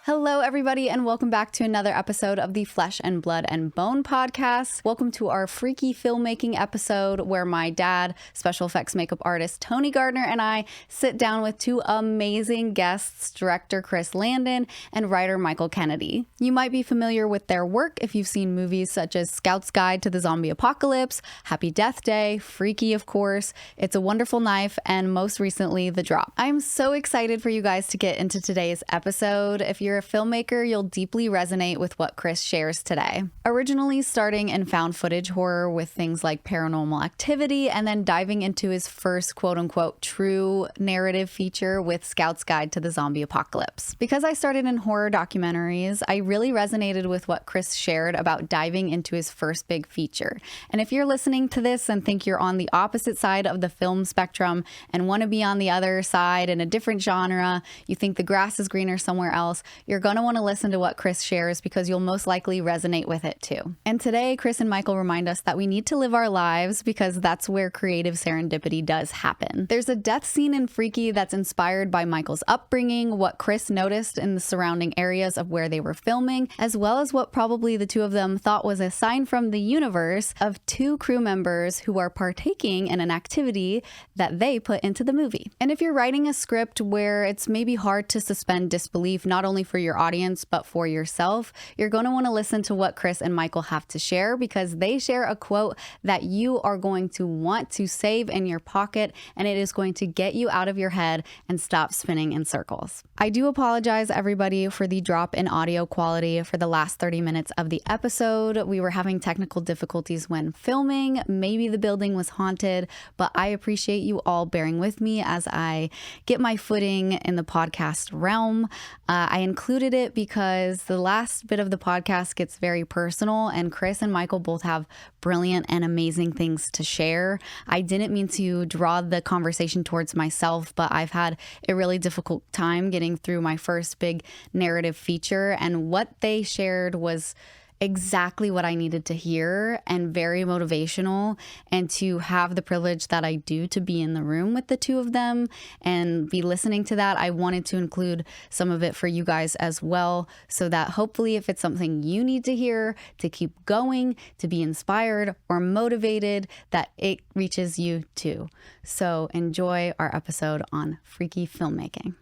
Hello, everybody, and welcome back to another episode of the Flesh and Blood and Bone podcast. Welcome to our freaky filmmaking episode where my dad, special effects makeup artist Tony Gardner, and I sit down with two amazing guests, director Chris Landon and writer Michael Kennedy. You might be familiar with their work if you've seen movies such as Scout's Guide to the Zombie Apocalypse, Happy Death Day, Freaky, of course, It's a Wonderful Knife, and most recently, The Drop. I'm so excited for you guys to get into today's episode. If you're a filmmaker, you'll deeply resonate with what Chris shares today. Originally starting in found footage horror with things like Paranormal Activity, and then diving into his first quote-unquote true narrative feature with Scout's Guide to the Zombie Apocalypse. Because I started in horror documentaries, I really resonated with what Chris shared about diving into his first big feature. And if you're listening to this and think you're on the opposite side of the film spectrum and want to be on the other side in a different genre, you think the grass is greener somewhere else, you're going to want to listen to what Chris shares because you'll most likely resonate with it too. And today, Chris and Michael remind us that we need to live our lives because that's where creative serendipity does happen. There's a death scene in Freaky that's inspired by Michael's upbringing, what Chris noticed in the surrounding areas of where they were filming, as well as what probably the two of them thought was a sign from the universe of two crew members who are partaking in an activity that they put into the movie. And if you're writing a script where it's maybe hard to suspend disbelief, not only for your audience, but for yourself, you're going to want to listen to what Chris and Michael have to share because they share a quote that you are going to want to save in your pocket, and it is going to get you out of your head and stop spinning in circles. I do apologize, everybody, for the drop in audio quality for the last 30 minutes of the episode. We were having technical difficulties when filming. Maybe the building was haunted, but I appreciate you all bearing with me as I get my footing in the podcast realm. I included it because the last bit of the podcast gets very personal, and Chris and Michael both have brilliant and amazing things to share. I didn't mean to draw the conversation towards myself, but I've had a really difficult time getting through my first big narrative feature, and what they shared was exactly what I needed to hear and very motivational. And to have the privilege that I do to be in the room with the two of them and be listening to that, I wanted to include some of it for you guys as well, so that hopefully if it's something you need to hear to keep going, to be inspired or motivated, that it reaches you too. So enjoy our episode on freaky filmmaking.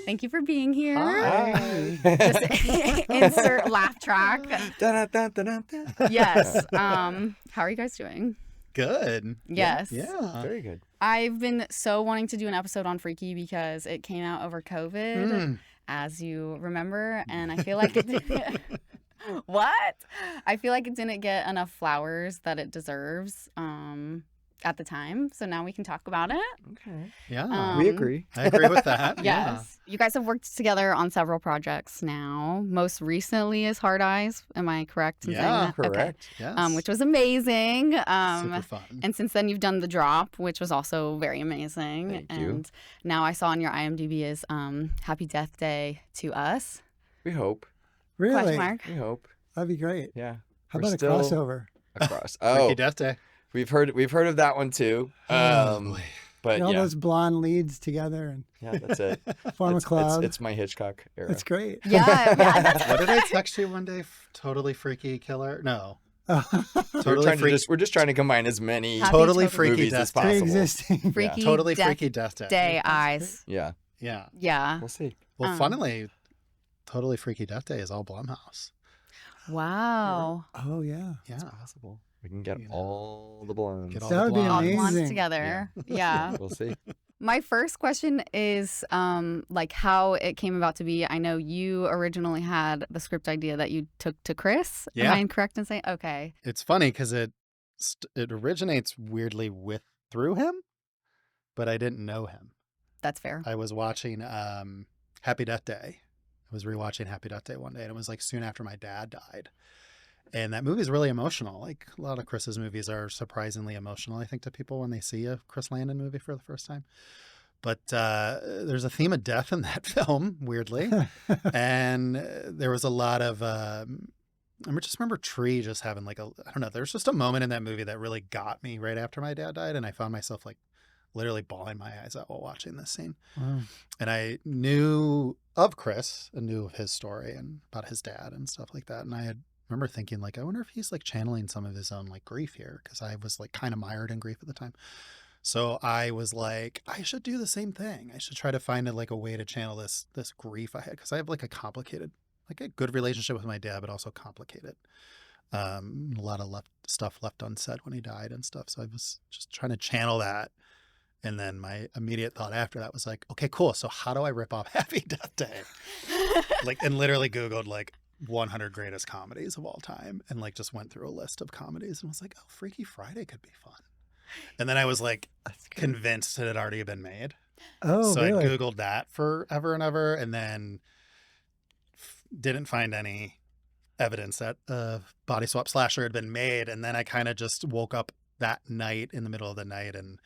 Thank you for being here. Hi. Just insert laugh track. Da-da-da-da-da-da. Yes. How are you guys doing? Good. Yes. Yeah. Very good. I've been so wanting to do an episode on Freaky because it came out over COVID, as you remember, and I feel like it didn't. What? I feel like it didn't get enough flowers that it deserves. At the time, so now we can talk about it. Okay. Yeah. We agree. I agree with that. Yes. You guys have worked together on several projects now. Most recently is Hard Eyes. Am I correct in saying that? Correct. Yeah. Okay. Which was amazing. Super fun. And since then you've done The Drop, which was also very amazing. Thank you. And now I saw on your IMDb is Happy Death Day to Us. We hope. Really? Question mark. We hope. That'd be great. Yeah. How We're about a still crossover? Across. Freaky Oh, Death Day. we've heard of that one too. Boy. But Get all yeah, those blonde leads together and yeah, that's it. form a club. It's my Hitchcock era. That's great. Yeah, that's What did I text you one day? Totally freaky killer? No. We're Totally freaky. we're just trying to combine as many Happy Totally Death freaky movies as Death Day. possible. Pre-existing. Freaky Totally Death freaky Death Day. Day Eyes. Yeah. Yeah. Yeah. We'll see. Well, funnily, Totally Freaky Death Day is all Blumhouse. Wow. Oh, yeah. Yeah. It's possible. We can get You know, all the blondes. get all That the would be All blondes. the blondes Amazing. together. Yeah. We'll see. My first question is like how it came about to be. I know you originally had the script idea that you took to Chris. Yeah. Am I incorrect in saying? Okay. It's funny because it originates weirdly through him, but I didn't know him. That's fair. I was watching Happy Death Day. I was rewatching Happy Death Day one day, and it was like soon after my dad died. And that movie is really emotional. Like a lot of Chris's movies are surprisingly emotional, I think, to people when they see a Chris Landon movie for the first time. But there's a theme of death in that film, weirdly. And there was a lot of just remember Tree just having like I don't know, there's just a moment in that movie that really got me right after my dad died. And I found myself like literally bawling my eyes out while watching this scene. Wow. And I knew of Chris and knew of his story and about his dad and stuff like that. And I remember thinking like, I wonder if he's like channeling some of his own like grief here. Cause I was like kind of mired in grief at the time. So I was like, I should do the same thing. I should try to find like a way to channel this grief I had. Cause I have like a good relationship with my dad, but also complicated. A lot of stuff left unsaid when he died and stuff. So I was just trying to channel that. And then my immediate thought after that was like, okay, cool. So how do I rip off Happy Death Day? And literally Googled like 100 greatest comedies of all time and like just went through a list of comedies and was like, oh, Freaky Friday could be fun. And then I was like convinced it had already been made. Oh, so really? I Googled that forever and ever and then didn't find any evidence that a body swap slasher had been made. And then I kind of just woke up that night in the middle of the night and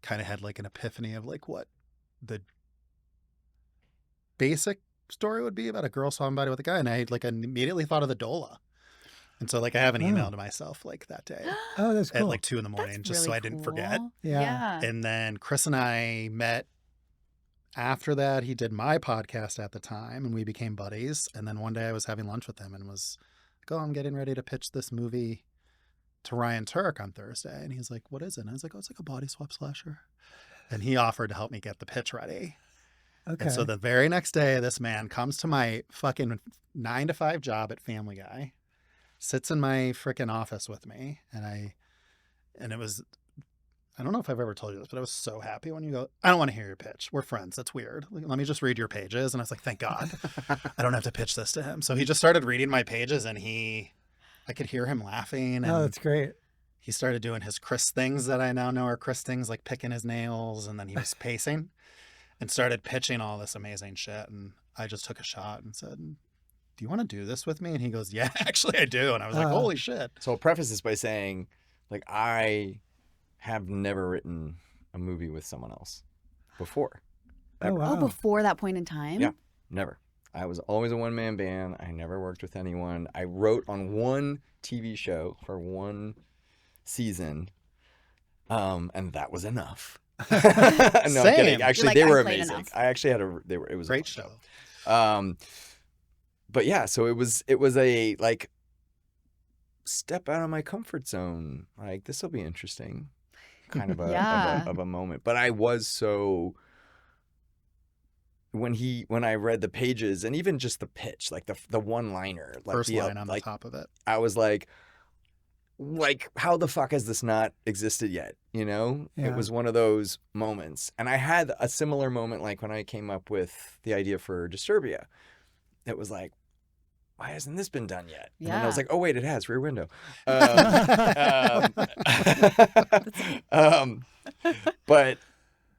kind of had like an epiphany of like what the basic story would be about a girl saw somebody with a guy. And I like immediately thought of the Dola. And so like I have an email to myself like that day Oh, that's cool. at like 2 a.m. just That's so I really didn't cool. forget. Yeah. And then Chris and I met after that. He did my podcast at the time and we became buddies. And then one day I was having lunch with him and was like, oh, I'm getting ready to pitch this movie to Ryan Turk on Thursday. And he's like, what is it? And I was like, oh, it's like a body swap slasher. And he offered to help me get the pitch ready. Okay. And so the very next day, this man comes to my fucking 9 to 5 job at Family Guy, sits in my freaking office with me. And it was, I don't know if I've ever told you this, but I was so happy when you go, I don't want to hear your pitch. We're friends. That's weird. Let me just read your pages. And I was like, thank God I don't have to pitch this to him. So he just started reading my pages and I could hear him laughing. And Oh, that's great. he started doing his Chris things that I now know are Chris things, like picking his nails. And then he was pacing and started pitching all this amazing shit. And I just took a shot and said, do you want to do this with me? And he goes, yeah, actually I do. And I was like, holy shit. So I'll preface this by saying, like, I have never written a movie with someone else before. Oh, wow. Oh, before that point in time? Yeah, never. I was always a one-man band. I never worked with anyone. I wrote on one TV show for one season, and that was enough. No, I'm kidding. Actually, like, they were I played amazing. enough. I actually had it was a Great fun show. But yeah, so it was a like step out of my comfort zone. Like, this will be interesting, kind of of a moment. But I was so when I read the pages and even just the pitch, like the one liner, like First line on the top of it. I was like, how the fuck has this not existed yet? You know, Yeah. It was one of those moments. And I had a similar moment like when I came up with the idea for Disturbia. It was like, why hasn't this been done yet? And then I was Yeah. like, oh, wait, it has. Rear Window.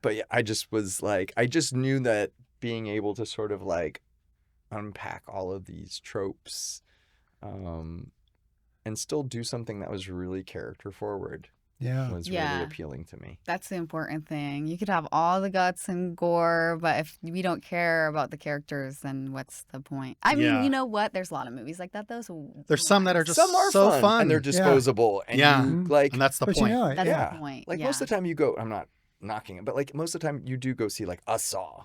But yeah, I just was like, I just knew that being able to sort of like unpack all of these tropes and still do something that was really character forward Yeah. was Yeah. really appealing to me. That's the important thing. You could have all the guts and gore, but if we don't care about the characters, then what's the point? I mean, Yeah. you know what? There's a lot of movies like that, though. So There's some that are just Some are so fun, fun. and they're disposable. And Yeah. you, like, And that's the But point. you know it. that's yeah. the point. like yeah. most of the time you go, I'm not knocking it, but like most of the time you do go see like a Saw.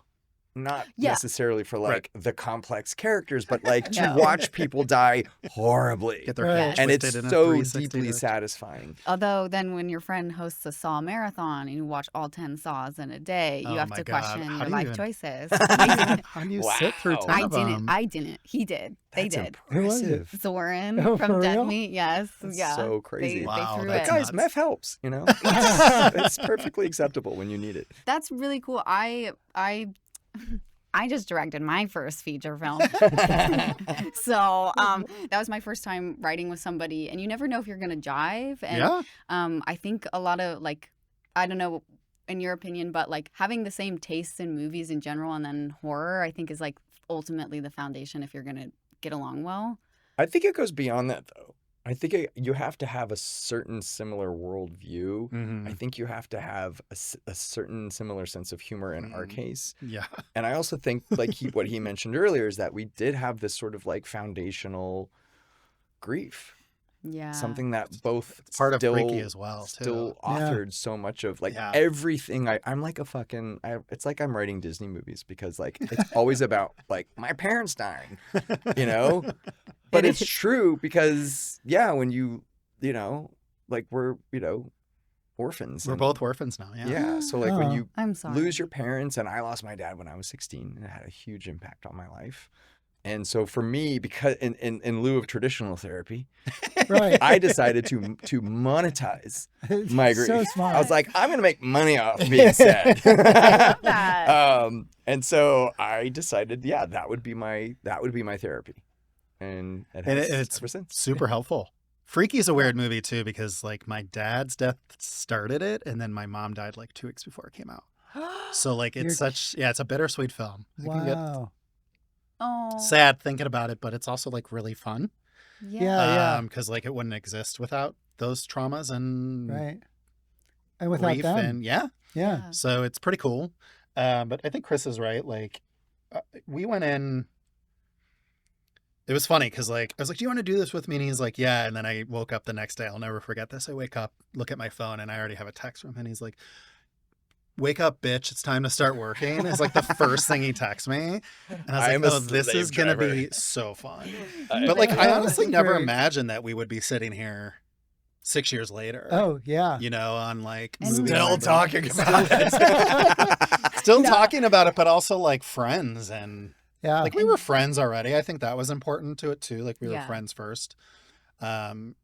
Not Yeah. necessarily for like Right. the complex characters, but like to No. watch people die horribly. Get their Right. head And it's twisted in a so 360 deeply direction. satisfying. Although then when your friend hosts a Saw marathon and you watch all 10 Saws in a day, you Oh have my to God. question How your do you life even- choices. I didn't. How do you sit through Wow. 10 I of didn't. them? I didn't. He did. They That's did. Who was it? impressive. Zoran Oh, for from Dead real? Meat. Yes. That's yeah. so crazy. They Wow, threw that's it. Guys, nuts. meth helps, you know? It's perfectly acceptable when you need it. That's really cool. I just directed my first feature film. So that was my first time writing with somebody, and you never know if you're going to jive. And Yeah. I think a lot of like, I don't know in your opinion, but like having the same tastes in movies in general and then horror, I think is like ultimately the foundation if you're going to get along well. I think it goes beyond that, though. I think you have to have a certain similar worldview. Mhm. I think you have to have a certain similar sense of humor in our Mhm. case. Yeah. And I also think, like what he mentioned earlier, is that we did have this sort of like foundational grief. Yeah. Something that both Part of still, Freaky as well, too. still authored so much of like Yeah. everything. I'm like a fucking. It's like I'm writing Disney movies because like it's always about like my parents dying, you know. But it's true because when you know like we're orphans. We're both orphans now. Yeah. Yeah. So like when you I'm sorry. lose your parents, and I lost my dad when I was 16, and it had a huge impact on my life. And so for me, because in lieu of traditional therapy, Right. I decided to monetize my grief. So smart. I was like, I'm gonna make money off being sad. that. And so I decided, that would be my therapy, and it's ever since. super helpful. Freaky's a weird movie too because like my dad's death started it, and then my mom died like 2 weeks before it came out. So like it's it's a bittersweet film. It can get Wow. Oh. sad thinking about it, but it's also like really fun. Yeah. Because like it wouldn't exist without those traumas and Right. And without grief them. and Yeah. so it's pretty cool. But I think Chris is right. Like we went in. It was funny because like I was like, "Do you want to do this with me?" And he's like, "Yeah." And then I woke up the next day. I'll never forget this. I wake up, look at my phone, and I already have a text from him. And he's like, "Wake up, bitch! It's time to start working." It's like the first thing he texts me, and I was like, "Oh, this is slave gonna driver. be so fun." But like, I honestly never imagined that we would be sitting here 6 years later. Oh, yeah. You know, on like And movie Still night. talking about it. Still talking about it, but also like friends and. Yeah. Like we were friends already. I think that was important to it too. Like we were Yeah. friends first. And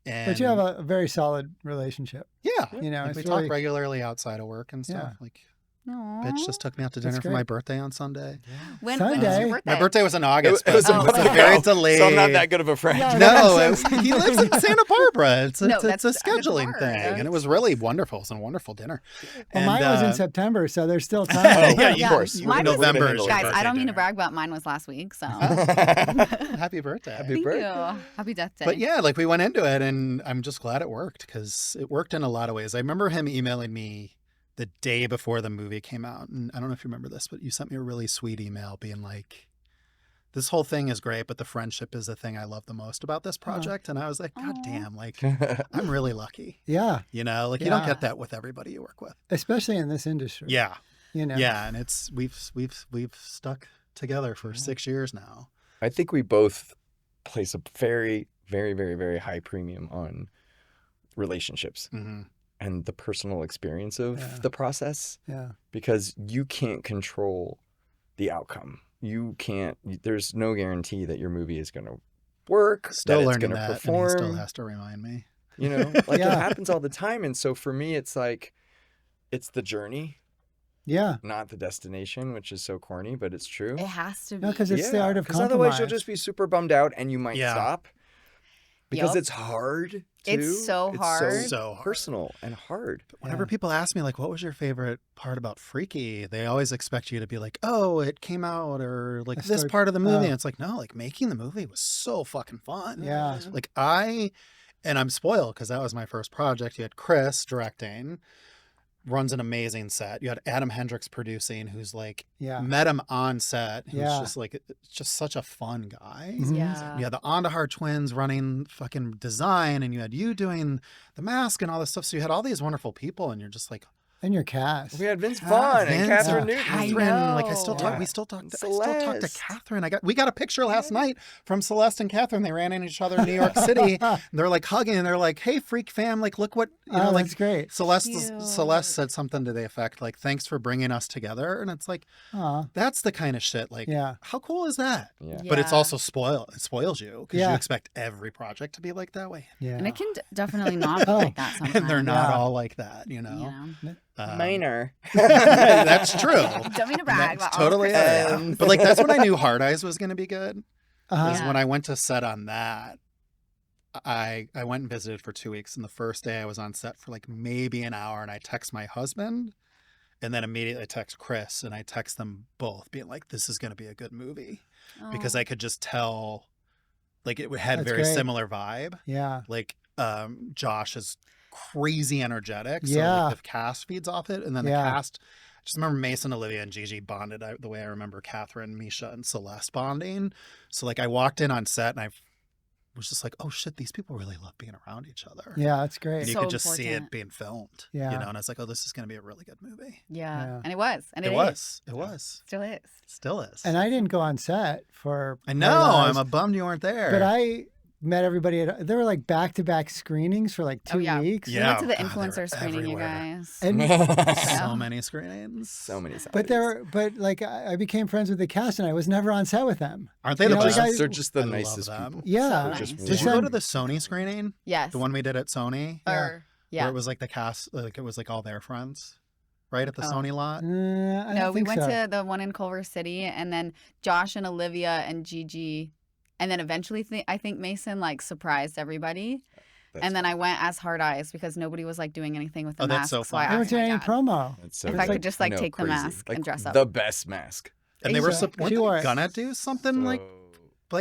But you have a very solid relationship. yeah. You know, Like it's we really, talk regularly outside of work and stuff. Yeah. Like Aw. bitch just took me out to That's dinner for great. my birthday on Sunday. When Sunday. was your birthday? My birthday was in August. It was but a Oh, month okay. ago, very delayed. so I'm not that good of a friend. Yeah. No, he lives in Santa Barbara. It's No, a that's scheduling hard. thing, and it was really wonderful. It was a wonderful dinner. well, And, mine was in September, so there's still time. Oh, yeah, Yeah. of course. Mine was- November is your Guys, birthday I don't mean to dinner. brag, but mine was last week. So Happy birthday. Happy thank birthday. you. Happy Death Day. But yeah, like we went into it, and I'm just glad it worked because it worked in a lot of ways. I remember him emailing me the day before the movie came out, and I don't know if you remember this, but you sent me a really sweet email being like, "This whole thing is great, but the friendship is the thing I love the most about this project." And I was like, "God Aw. damn, like I'm really lucky." Yeah. You know, like you don't Yeah. get that with everybody you work with. Especially in this industry. Yeah, You know. yeah, and it's we've stuck together for 6 years now. I think we both place a very, very, very, very high premium on relationships Mm-hmm. and the personal experience of Yeah. the process, Yeah. because you can't control the outcome. You can't. There's no guarantee that your movie is going to work. Still that it's learning going to that, and he perform. still has to remind me. You know, like Yeah. it happens all the time. And so for me, it's like, it's the journey, Yeah. not the destination, which is so corny, but it's true. it has to be. No, because it's the art of Because compromise. otherwise you'll just be super bummed out and you might Yeah. stop. Because Yup. it's hard too. It's so hard. So hard. personal and hard. Whenever Yeah. people ask me, like, what was your favorite part about Freaky? They always expect you to be like, oh, it came out, or like I this start- part of the movie. oh. And it's like, no, like making the movie was so fucking fun. Yeah. Like and I'm spoiled because that was my first project. You had Chris directing, runs an amazing set. You had Adam Hendricks producing, who's like, Yeah. met him on set. Who's Yeah. just like, just such a fun guy. Mhm. Yeah. You had the Ondahar twins running fucking design, and you had you doing the mask and all this stuff. So you had all these wonderful people, and you're just like, And your cast. We had Vince Vaughn and Vince Catherine and Newton. Catherine. Like I know. still talk. We still talk. And I still talk to Celeste. Catherine. We got a picture last night from Celeste and Catherine. They ran into each other in New York City. And they're like hugging. And they're like, "Hey, freak fam! Like, look what you know." Oh, Like that's great. Cute. Celeste said something to the effect like, "Thanks for bringing us together." And it's like, Aw. that's the kind of shit. Like, Yeah. how cool is that? Yeah. But it's Yeah. also it spoils you because Yeah. you expect every project to be like that way, Yeah. And it can definitely not be Oh. like that sometimes. and they're not Yeah. all like that. You You know. know? Minor. That's true. Don't mean to brag. That's but all the totally Christmas stuff. but like that's when I knew Hard Eyes was going to be good. Uh-huh. Is Yeah. when I went to set on that. I went and visited for 2 weeks, and the first day I was on set for like maybe an hour, and I text my husband, and then immediately I text Chris, and I text them both, being like, "This is going to be a good movie," because Oh. I could just tell, like it had That's very great. similar vibe. Yeah. Like Josh is crazy energetic, so Yeah. like the cast feeds off it, and then the Yeah. cast. I just remember Mason, Olivia, and Gigi bonded the way I remember Catherine, Misha, and Celeste bonding. So like I walked in on set and I was just like, oh shit, these people really love being around each other. Yeah, that's And great. you So could just see important. it being filmed. Yeah. You know, and I was like, oh, this is going to be a really good movie. Yeah. Yeah. And it was. And It is. was. It was. Still is. Still is. And I didn't go on set for. I know. Paradise, I'm bummed you weren't there. But I met everybody there were like back-to-back screenings for like 2 yeah. weeks. Yeah. We went to the God, they were influencer screening, you everywhere. guys. And so many screenings. So many. but like I became friends with the cast and I was never on set with them. Aren't they You the know, best? like They're just the I love nicest them. people. Yeah. So They're nice. just Did Just you go warm. to the Sony screening? Yes. The one we did at Sony? Or, yeah. Where it was like the cast, like it was like all their friends, right? At the Oh. Sony lot? I No, don't we think went so. to the one in Culver City, and then Josh and Olivia and Gigi, and then eventually I think Mason like surprised everybody. And then I went as Hard Eyes because nobody was like doing anything with the Oh, mask. that's so So I fun. They weren't asked my doing any dad promo. That's so if I good. could just like know, take the crazy. mask Like, and dress up. The best mask. And they were, Yeah. weren't She they wore it. gonna do something like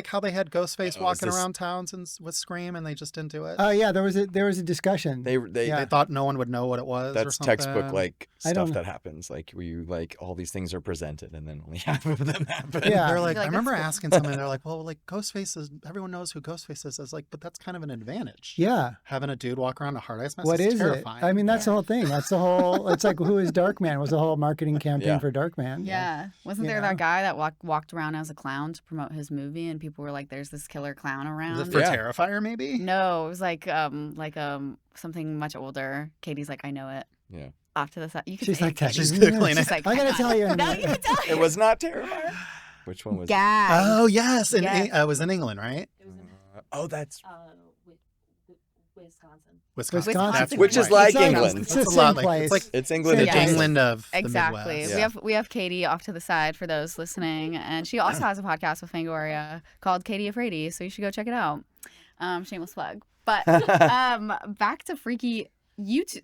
how they had Ghostface Oh, is walking this- around towns and with Scream and they just didn't do it? Oh yeah, there was a discussion. They Yeah. They thought no one would know what it was or That's something. textbook like I don't stuff know. that happens, like where you like all these things are presented and then only half of them happen. Yeah. They're like, You're like, I remember that's cool. asking something. They're like, well, like Ghostface is, everyone knows who Ghostface is. I was like, but that's kind of an advantage. Yeah. Having a dude walk around a Hard Ice mask What is terrifying. it? I mean, that's the whole thing. That's the whole. It's like who is Darkman was the whole marketing campaign Yeah. for Darkman. Yeah. Wasn't You there know? that guy that walked around as a clown to promote his movie, and people were like, "There's this killer clown Is around." it for Yeah. Terrifier, maybe? No, it was like something much older. Katie's like, "I know it." Yeah. Off to the side. You can She's say like, it. She's Googling She's it. like, I gotta "Hang tell on." you. No, you can tell It was not Terrifier. Which one was? Gag. Oh, yes. And Yes. it was in England, right? It was in Oh, that's Wisconsin. Wisconsin. Wisconsin. That's which is right. like It's like- England. It's It's the a lot same like place. it's like It's England. the Yeah. adjacent. England of Exactly. The Yeah. We have Katie off to the side for those listening, and she also has a podcast with Fangoria called Katie Afraidy, so you should go check it out. Shameless plug. But back to Freaky.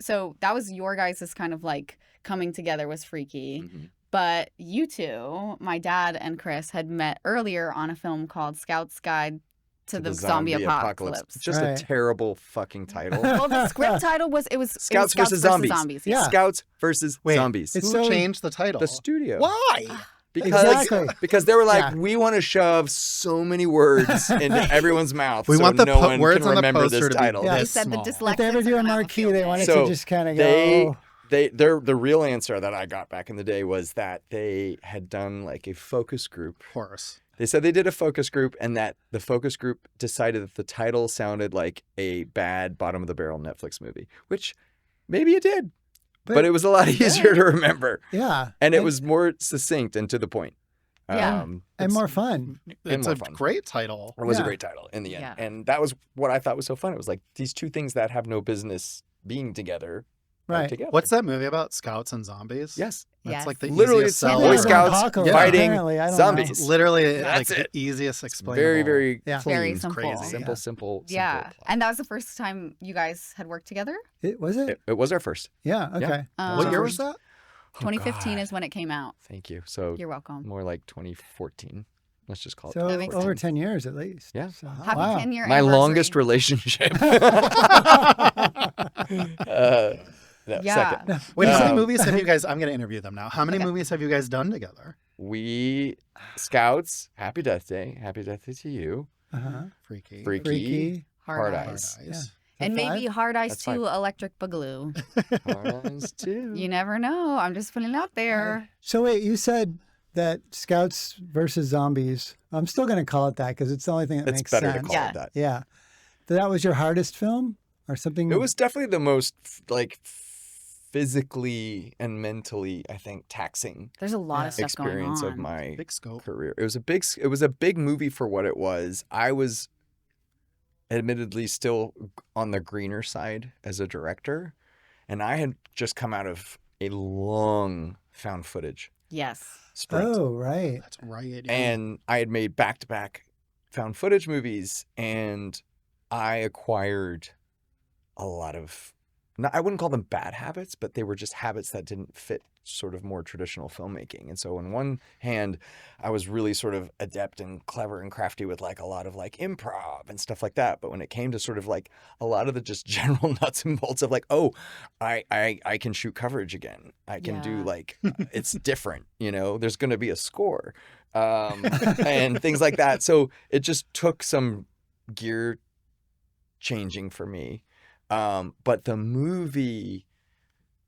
So that was your guys' kind of like coming together was Freaky. Mhm. But you two, my dad and Chris, had met earlier on a film called Scout's Guide to the Zombie Apocalypse. Just Right. a terrible fucking title. Well, the script title was Scouts versus Zombies. Yeah. Scouts versus Wait, Zombies. It's Who so- changed the title? The studio. Why? Because Exactly. because they were like, Yeah. we want to shove so many words into everyone's mouth. We so want the no one words can on the remember poster this to be title. Yeah. They this said the small. dyslexics If they ever are do a gonna have a marquee, field they day. wanted So to just kind of they go. the real answer that I got back in the day was that they had done like a focus group. Of course. They said they did a focus group and that the focus group decided that the title sounded like a bad bottom of the barrel Netflix movie, which maybe it did, but it was a lot easier to remember. Yeah. And it was more succinct and to the point. Yeah. and more fun. It's more a fun. great title. It was a Yeah. great title in the end. Yeah. And that was what I thought was so fun. It was like these two things that have no business being together. are Right. Together. What's that movie about? Scouts and zombies? Yes. That's Yes. like the Literally, easiest it's sell. Boy Yeah. ever. Scouts Apocalypse, fighting apparently, I don't know. zombies. Literally That's like it. the easiest It's explainable. very, very Yeah. clean. Very It's simple. crazy. Simple, Yeah. simple. Yeah, plot. and that was the first time you guys had worked together. Was it? It was our first. Yeah. Okay. What year was that? Oh, 2015 God. is when it came out. Thank you. So You're welcome. more like 2014. Let's just call it. So That makes over sense. 10 years at least. Yeah. So, Happy wow. 10-year My anniversary. longest relationship. No, Yeah. second. Wait, how many Um, movies have you guys? I'm going to interview them now. How many movies have you guys done together? We Scouts. Happy Death Day. Happy Death Day to you. Uh-huh. Freaky. Freaky. Freaky. Hard Hard Eyes. Eyes. Yeah. And that maybe five? Hard Eyes That's 2 Electric Boogaloo. Hard Eyes too. You never know. I'm just putting it out there. So wait, you said that Scouts versus Zombies. I'm still going to call it that because it's the only thing that It's makes better sense. to call Yeah. it that. Yeah. That was your hardest film or something? It was definitely the most like physically and mentally, I think, taxing There's a lot of stuff going experience on. of my Big scope. career. It was a big movie for what it was. I was admittedly still on the greener side as a director, and I had just come out of a long found footage Yes. sprint. Oh, right. That's right. yeah. And I had made back-to-back found footage movies, and I acquired a lot of, I wouldn't call them bad habits, but they were just habits that didn't fit sort of more traditional filmmaking. And so on one hand, I was really sort of adept and clever and crafty with like a lot of like improv and stuff like that. But when it came to sort of like a lot of the just general nuts and bolts of like, oh, I can shoot coverage again. I can do Yeah. like, it's different, there's going to be a score and things like that. So it just took some gear changing for me. But the movie,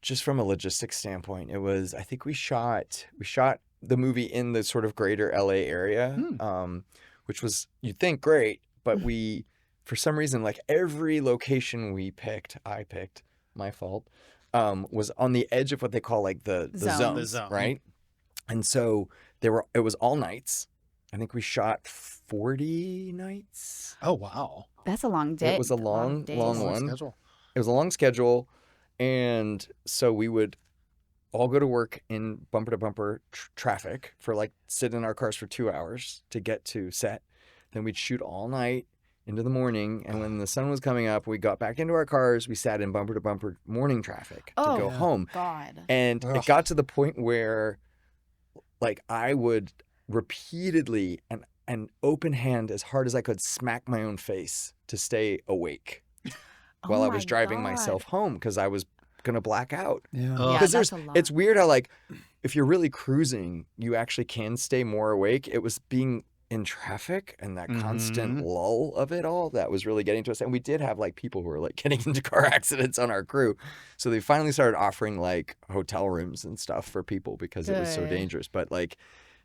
just from a logistics standpoint, it was, I think we shot the movie in the sort of greater LA area, which was, you'd think great, but we, for some reason, like every location I picked, my fault, was on the edge of what they call like the zone, The zone. right? And so it was all nights. I think we shot 40 nights. Oh, wow. That's a long day. It was a long days. one. Schedule. It was a long schedule. And so we would all go to work in bumper to bumper traffic for like sit in our cars for 2 hours to get to set. Then we'd shoot all night into the morning. And when the sun was coming up, we got back into our cars. We sat in bumper to bumper morning traffic to go home. God. And it got to the point where like I would repeatedly and open hand as hard as I could smack my own face to stay awake while I was driving myself home because I was gonna black out. Yeah. Because it's weird how like if you're really cruising, you actually can stay more awake. It was being in traffic and that constant lull of it all that was really getting to us. And we did have like people who were like getting into car accidents on our crew. So they finally started offering like hotel rooms and stuff for people because it was so dangerous. But like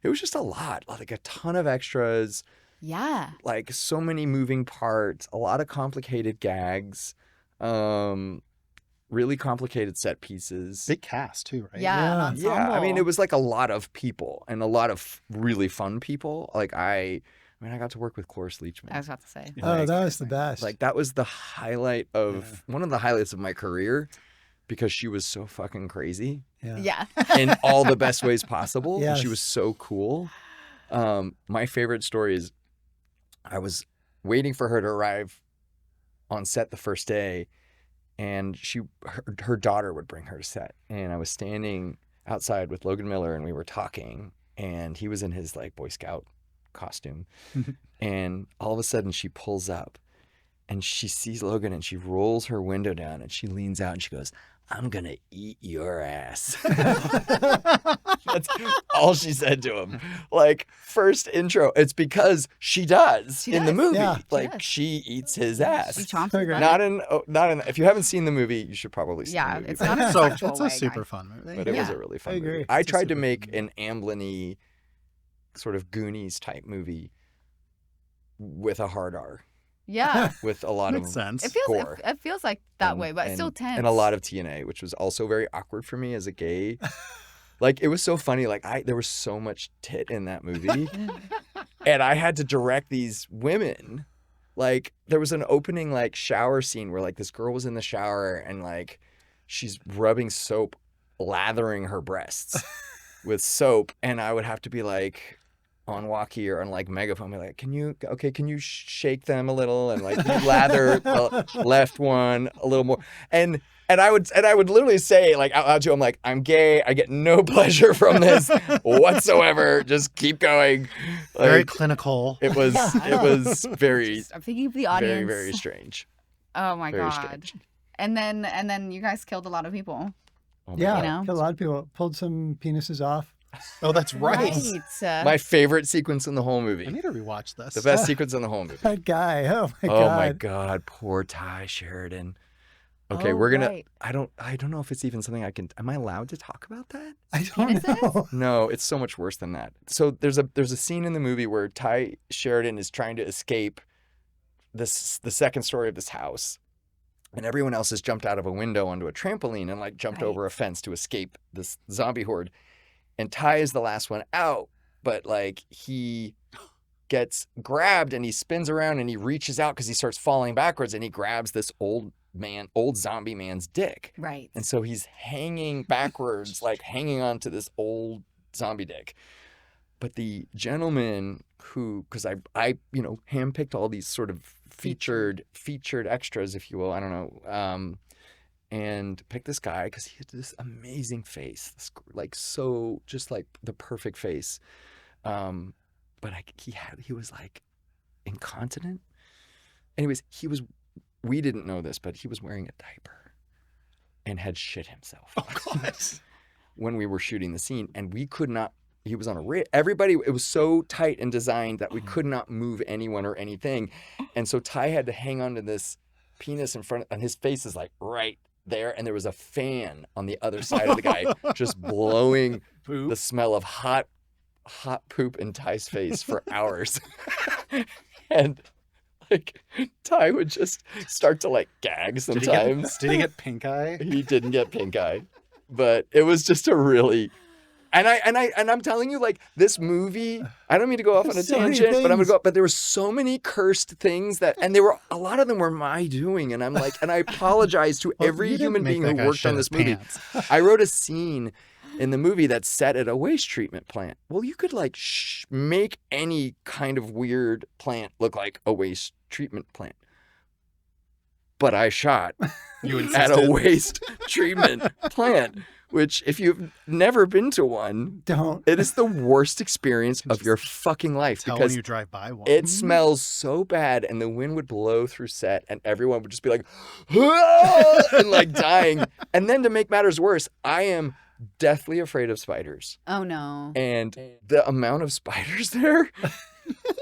it was just a lot, like a ton of extras. Yeah. Like so many moving parts, a lot of complicated gags, really complicated set pieces. Big cast too, right? Yeah. An Yeah, I mean, ensemble. it was like a lot of people and a lot of really fun people. Like I got to work with Cloris Leachman. I was about to say. Oh, that was the best. Like that was the highlight of one of the highlights of my career because she was so fucking crazy Yeah. in all the best ways possible. And Yes. she was so cool. My favorite story is I was waiting for her to arrive on set the first day, and her daughter would bring her to set, and I was standing outside with Logan Miller, and we were talking, and he was in his like Boy Scout costume, and all of a sudden she pulls up, and she sees Logan, and she rolls her window down, and she leans out, and she goes, "I'm gonna eat your ass." That's all she said to him. Like first intro, it's because she does in the movie. Yeah. Like she eats his ass. She chomps Okay. his butt. Not in. If you haven't seen the movie, you should probably see the movie. It's but- not a So sexual it's way, a super guys. fun movie. but it was Yeah. a really I fun agree. movie. I It's a tried to super make fun an Amblin-y sort of Goonies type movie with a hard R, Yeah. with a lot Makes of sense. It feels gore. it feels like that and- way, but it's still and- tense. and a lot of TNA, which was also very awkward for me as a gay. Like it was so funny. Like there was so much tit in that movie, and I had to direct these women. Like there was an opening like shower scene where like this girl was in the shower and like she's rubbing soap, lathering her breasts with soap, and I would have to be like on walkie or on like megaphone, be like, can you shake them a little and like you lather the left one a little more, and I would literally say like out loud to him like, I'm gay, I get no pleasure from this whatsoever, just keep going. Very Like, clinical. it was very I'm thinking of the audience. very very strange. Oh my Very god. strange. And then you guys killed a lot of people. Oh my Yeah, God. You know? killed a lot of people. Pulled some penises off. Oh, that's right. My favorite sequence in the whole I movie. need to rewatch this. The best sequence in the whole movie. That guy. Oh my Oh god. my God, poor Ty Sheridan. Okay, Oh, we're gonna. right. I don't know if it's even something I can. Am I allowed to talk about that? I don't Penises? know. No, it's so much worse than that. So there's a scene in the movie where Ty Sheridan is trying to escape the second story of this house, and everyone else has jumped out of a window onto a trampoline and like jumped Right. over a fence to escape this zombie horde, and Ty is the last one out, but like he gets grabbed and he spins around and he reaches out because he starts falling backwards and he grabs this old zombie man's dick. Right. And so he's hanging backwards, like hanging on to this old zombie dick. But the gentleman who, because I handpicked all these sort of featured extras, if you will, I don't know, and picked this guy because he had this amazing face, just like the perfect face. But he was like incontinent. Anyways, we didn't know this, but he was wearing a diaper and had shit himself. Oh, God. When we were shooting the scene, and we could not. He was on a everybody. It was so tight and designed that we could not move anyone or anything, and so Ty had to hang on to this penis in front, and his face is like right there, and there was a fan on the other side of the guy just blowing the smell of hot poop in Ty's face for hours. And like Ty would just start to like gag sometimes. Did he get pink eye? He didn't get pink eye, but it was just a really, and I'm telling you, like, this movie, I don't mean to go off on a tangent, but I'm gonna go. But there were so many cursed things and a lot of them were my doing, and I'm like, and I apologize to every human being who worked on this movie. I wrote a scene in the movie that's set at a waste treatment plant. Well, you could like make any kind of weird plant look like a waste treatment plant. But I shot at a waste treatment plant, which if you've never been to one, it is the worst experience of your fucking life. Tell because when you drive by one. it smells so bad, and the wind would blow through set, and everyone would just be like, "Ah!" and like dying. And then to make matters worse, I am deathly afraid of spiders. Oh no. And the amount of spiders there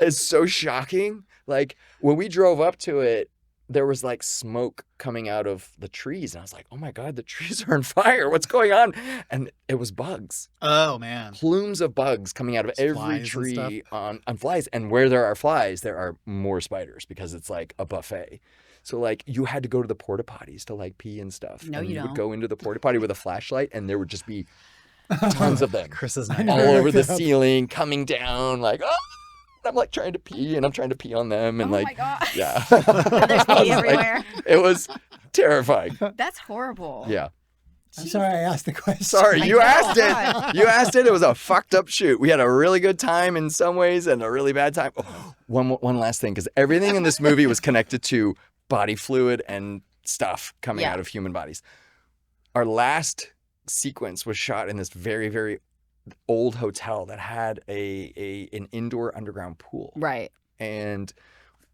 is so shocking. Like when we drove up to it, there was like smoke coming out of the trees. And I was like, oh my God, the trees are on fire. What's going on? And it was bugs. Oh man. Plumes of bugs coming out of every tree on flies. And where there are flies, there are more spiders because it's like a buffet. So like you had to go to the porta potties to like pee and stuff. No, and you you don't. would go into the porta potty with a flashlight, and there would just be tons of them Chris's all nightmare. over the ceiling, coming down like, oh! I'm like trying to pee, and I'm trying to pee on them, and Oh like, my God. yeah, There's I was pee like- everywhere. it was terrifying. That's horrible. Yeah. I'm sorry I asked the question. Sorry, I you know. asked God. it. You asked it. It was a fucked up shoot. We had a really good time in some ways and a really bad time. Oh, one last thing, because everything in this movie was connected to body fluid and stuff coming out of human bodies. Our last sequence was shot in this very, very old hotel that had an indoor underground pool. Right. And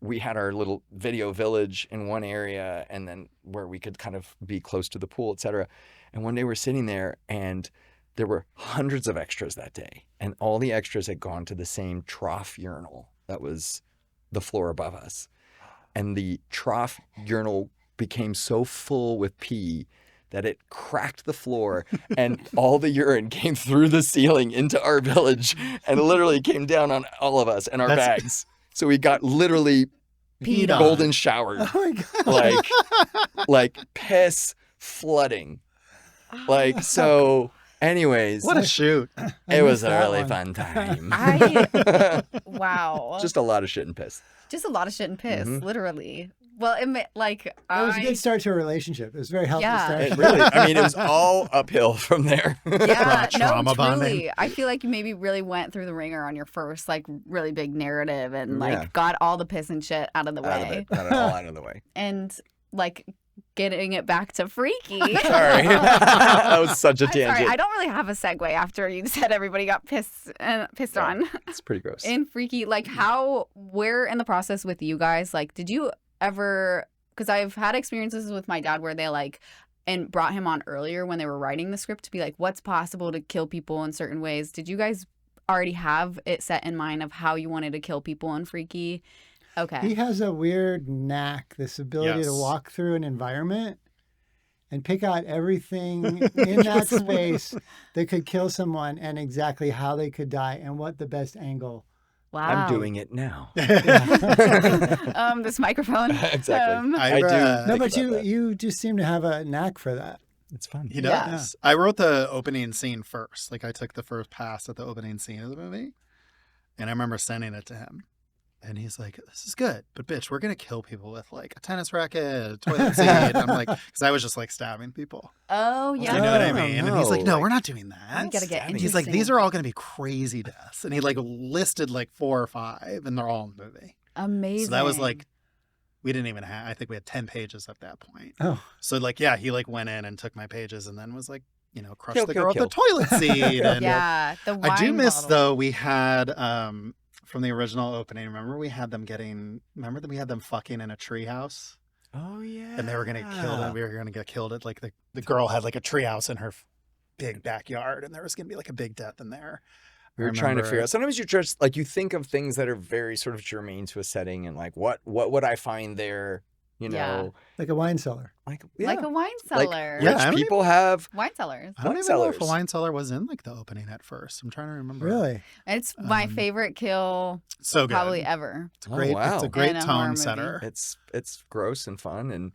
we had our little video village in one area, and then where we could kind of be close to the pool, et cetera. And one day we're sitting there, and there were hundreds of extras that day. And all the extras had gone to the same trough urinal that was the floor above us. And the trough urinal became so full with pee that it cracked the floor, and all the urine came through the ceiling into our village and literally came down on all of us and our bags. So we got literally Peed on. golden showered, Oh my God. like piss flooding. Like, so anyways, What a shoot. it was missed a that really one. fun time. Wow. Just a lot of shit and piss. Just a lot of shit and piss, Mhm. literally. Well, like It was a good start to a relationship. It was a very healthy Yeah. start. It really, I mean, it was all uphill from there. Yeah, Trauma no, bonding. truly. I feel like you maybe really went through the ringer on your first like really big narrative and like Yeah. got all the piss and shit out of the Out of way, it. Got it all out of the way. and like getting it back to freaky. Sorry. That was such a I'm sorry, tangent. I don't really have a segue after you said everybody got pissed on It's pretty gross. in freaky. Like where in the process with you guys, like did you ever, because I've had experiences with my dad where they like and brought him on earlier when they were writing the script to be like, what's possible to kill people in certain ways. Did you guys already have it set in mind of how you wanted to kill people in freaky? Okay. He has a weird knack, this ability to Yes. walk through an environment and pick out everything in that space that could kill someone and exactly how they could die and what the best angle. Wow. I'm doing it now. This microphone. Exactly. I I do. No, No, think but about that. you just seem to have a knack for that. It's fun. He Yeah. does. I wrote the opening scene first. Like I took the first pass at the opening scene of the movie, and I remember sending it to him, and he's like, "This is good, but bitch, we're gonna kill people with like a tennis racket, a toilet seat." And I'm like, because I was just like stabbing people. Oh yeah. You know what I Oh, mean? And he's like, no, "No, we're not doing that." You gotta get Stabbing. He's like, interesting. "These are all gonna be crazy deaths," and he like listed like 4 or 5, and they're all in the movie. Amazing. So that was like, we didn't even have. I think we had 10 pages at that point. Oh, So like, yeah, he like went in and took my pages, and then was like, crushed Kill, the kill, girl kill. with the toilet seat. And yeah. The I do wine miss bottle. though. We had from the original opening. Remember we had them fucking in a treehouse, Oh yeah. and they were gonna kill them. We were gonna get killed at like the girl had like a treehouse in her big backyard, and there was gonna be like a big death in there. We were trying to figure out. Sometimes you just like you think of things that are very sort of germane to a setting, and like what would I find there, you Yeah. know, Like a wine cellar. like Like a wine cellar. Yeah, I rich don't people have Wine cellars. I don't wine even know if a cellars. wine cellar was in like the opening at first. I'm trying to remember. Really? It's my favorite kill So good. probably ever. It's great. wow. It's a great In a horror tone movie. setter. It's gross and fun. And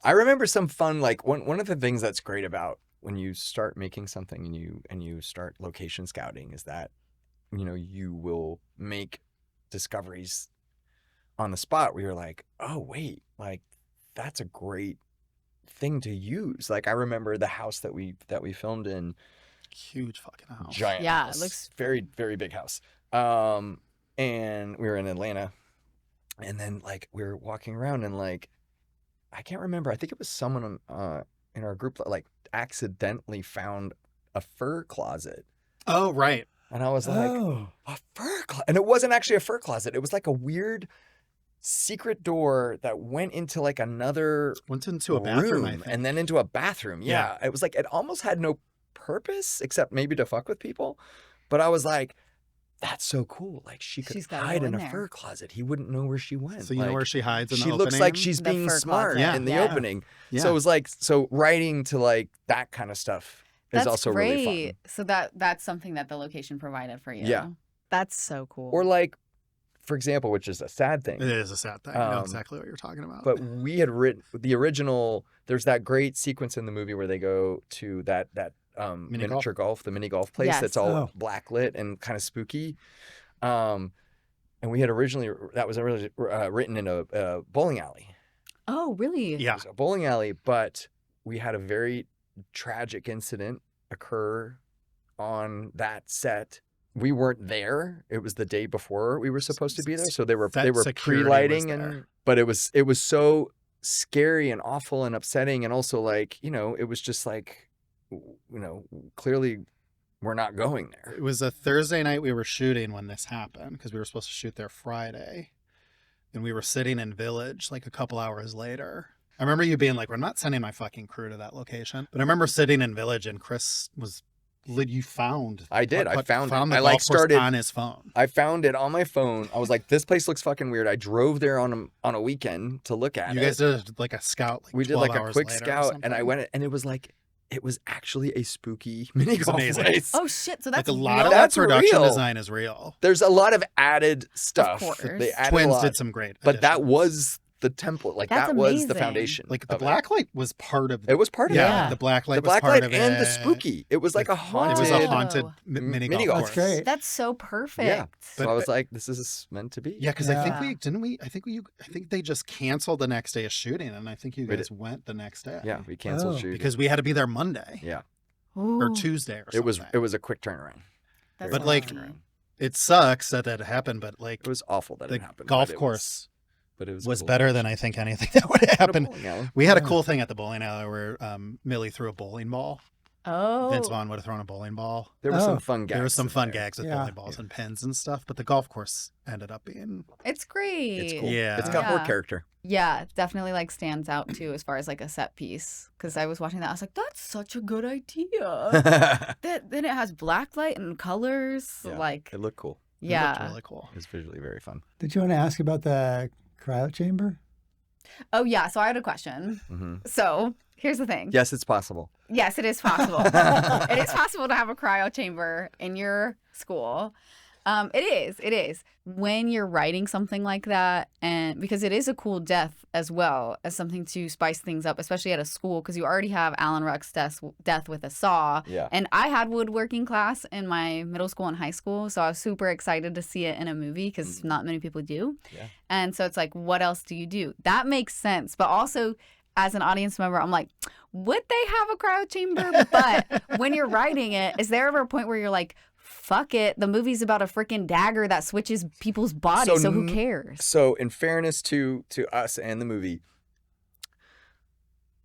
I remember some fun, like one of the things that's great about when you start making something and you start location scouting is that, you know, you will make discoveries on the spot where you're like, oh wait, like that's a great thing to use. Like I remember the house that we filmed in, Huge fucking house. giant Yeah, it house, looks- very, very big house. And we were in Atlanta, and then like we were walking around and like, I can't remember. I think it was someone in our group that like accidentally found a fur closet. Oh, right. And I was like, Oh. a fur closet. And it wasn't actually a fur closet. It was like a weird secret door that went into like another Went into a bathroom, I room think. and then into a bathroom. Yeah. It was like, it almost had no purpose except maybe to fuck with people. But I was like, that's so cool. Like she could She's gotta hide go in in a there. fur closet. He wouldn't know where she went. So you know Like, where she hides in the she opening? looks like she's The being fur smart closet. in the Yeah. opening. Yeah. So it was like, so writing to like that kind of stuff is That's also great. really fun. So that's something that the location provided for you. Yeah. That's so cool. Or like, for example, which is a sad thing, It is a sad thing. I know Um, exactly what you're talking about. but we had written the original, there's that great sequence in the movie where they go to that Mini miniature golf, the mini golf place Yes. that's all Oh. black lit and kind of spooky. And we had that was originally written in a bowling alley. oh, really? yeah. It was a bowling alley, but we had a very tragic incident occur on that set. We weren't there. It was the day before we were supposed to be there, so they were Set security was pre-lighting, there. but it was so scary and awful and upsetting, and also like, you know, it was just like, you know, clearly we're not going there. It was a Thursday night we were shooting when this happened because we were supposed to shoot there Friday. And we were sitting in Village like a couple hours later. I remember you being like, we're not sending my fucking crew to that location. But I remember sitting in Village and Chris was, you found. I did. I found it. the I, golf like, course started- on his phone. I found it on my phone. I was like, this place looks fucking weird. I drove there on a weekend to look at You it. guys did like a scout. Like We did 12 like a hours quick later or scout, and I something. went, and it was like, it was actually a spooky mini golf amazing. place. Oh shit! So Like that's a lot real? of that That's production real. design is real. There's a lot of added stuff. course. They added a Twins lot, did some great. but that additions. was the template. Like That's that was the amazing. foundation. like the of it. black light was part of. It was part of yeah, it. the black light The black was part light of and it. the spooky. It was like a It haunted. was a Whoa. haunted mini Mini golf golf. course. That's great. That's so perfect. Yeah. So But- I was like, this is meant to be. Yeah, because I think Yeah. we didn't we. I think they just canceled the next day of shooting, and I think you We guys went the next day. Yeah, we canceled Oh. shooting. because we had to be there Monday yeah, or Ooh, Tuesday or something. it was a quick turnaround. that's But, like, awesome. It sucks that happened, but like It was awful that the it happened. golf but it course but it was cool. better than I think anything that would have What a happened. bowling alley. We had a Yeah. cool thing at the bowling alley where Millie threw a bowling ball. Oh, Vince Vaughn would have thrown a bowling ball. There were Oh. some fun gags. There were some in fun there. gags with Yeah. bowling balls and pins and stuff, but the golf course ended up being it's great. It's cool. Yeah. It's got more Yeah. character. Yeah, it definitely like stands out too as far as like a set piece. Because I was watching that, I was like, that's such a good idea. Then it has black light and colors. Yeah. Like, It looked cool. it yeah. looked really cool. It was visually very fun. Did you want to ask about the cryo chamber? Oh yeah. So I had a question. Hmm. So here's the thing. Yes, it's possible. Yes, it is possible. It is possible to have a cryo chamber in your school. It is. When you're writing something like that, and because it is a cool death as well as something to spice things up, especially at a school, because you already have Alan Ruck's death with a saw. Yeah. And I had woodworking class in my middle school and high school, so I was super excited to see it in a movie because not many people do. Yeah. And so it's like, what else do you do? That makes sense. But also, as an audience member, I'm like, would they have a cryo chamber? But when you're writing it, is there ever a point where you're like, fuck it, the movie's about a freaking dagger that switches people's bodies, so who cares? So, in fairness to us and the movie,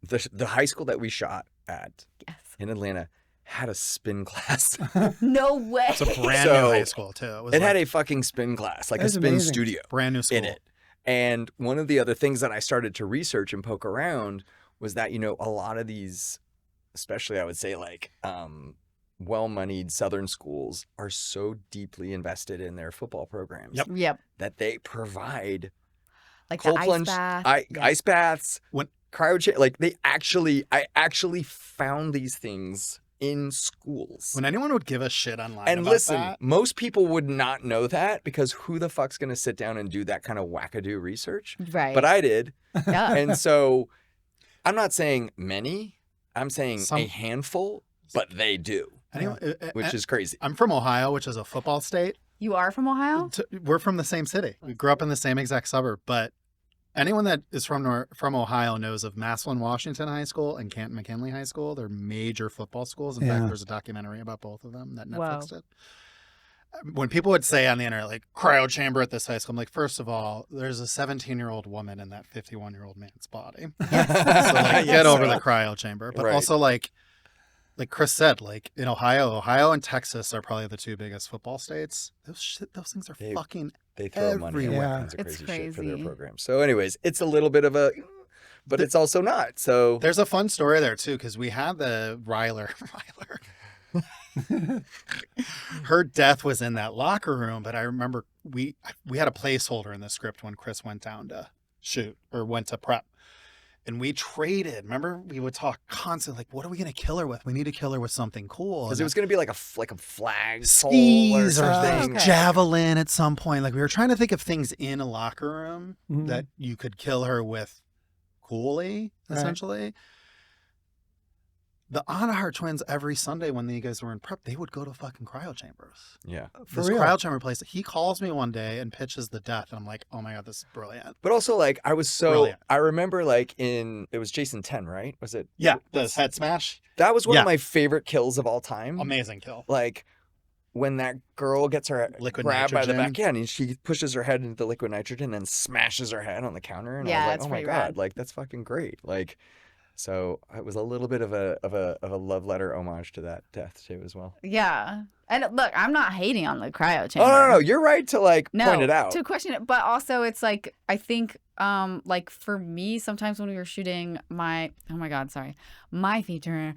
the high school that we shot at Yes. in Atlanta had a spin class. No way. It's a brand So, new high school too. It was It had like a fucking spin class, like a That's spin amazing. studio brand new school. in it. And one of the other things that I started to research and poke around was that, you know, a lot of these, especially I would say like well-moneyed Southern schools, are so deeply invested in their football programs Yep. Yep. that they provide Like cold the ice plunge, bath. Yeah. ice baths, When- like I actually found these things in schools. When anyone would give a shit online And about listen, that, most people would not know that because who the fuck's going to sit down and do that kind of wackadoo research? Right. But I did. Yeah. And so I'm not saying many, I'm saying Some- a handful, but they do, anyone, which is crazy. I'm from Ohio, which is a football state. You are from Ohio? We're from the same city. We grew up in the same exact suburb, but anyone that is from Ohio knows of Massillon Washington High School and Canton McKinley High School. They're major football schools. In fact, there's a documentary about both of them that Netflix did. When people would say on the internet, like, cryo chamber at this high school, I'm like, first of all, there's a 17-year-old woman in that 51-year-old man's body. So, like, get over the cryo chamber. But also, like Chris said, like, in Ohio and Texas are probably the two biggest football states. Those things are fucking They throw money at all everywhere. kinds of It's crazy shit for their crazy. programs. So anyways, it's a little bit of a, but it's also not. So There's a fun story there too, because we had the Ryler. Her death was in that locker room, but I remember we had a placeholder in the script when Chris went down to shoot or went to prep. And we traded. Remember, we would talk constantly, like, what are we going to kill her with? We need to kill her with something cool. because it was going to be like a flag pole or skis or something. Okay. javelin at some point. Like, we were trying to think of things in a locker room Mhm. that you could kill her with coolly, Right. essentially. The Anahar twins, every Sunday when you guys were in prep, they would go to fucking cryo chambers. Yeah. For This real. cryo chamber place, he calls me one day and pitches the death. And I'm like, oh my God, this is brilliant. But also, like, I was so, Brilliant. I remember, like, it was Jason 10, right? Was it? Yeah, the head smash, That was one Yeah. of my favorite kills of all time. amazing kill. Like, when that girl gets her Liquid grabbed by the nitrogen. back, and she pushes her head into the liquid nitrogen and smashes her head on the counter. And Yeah, I was it's like, oh my pretty God, rad. like, that's fucking great. Like, so it was a little bit of a love letter homage to that death, too, as well. Yeah. And look, I'm not hating on the cryo Oh, chamber. no, you're right to, like, No, point it out. to question it, but also it's like I think like for me sometimes when we were shooting my feature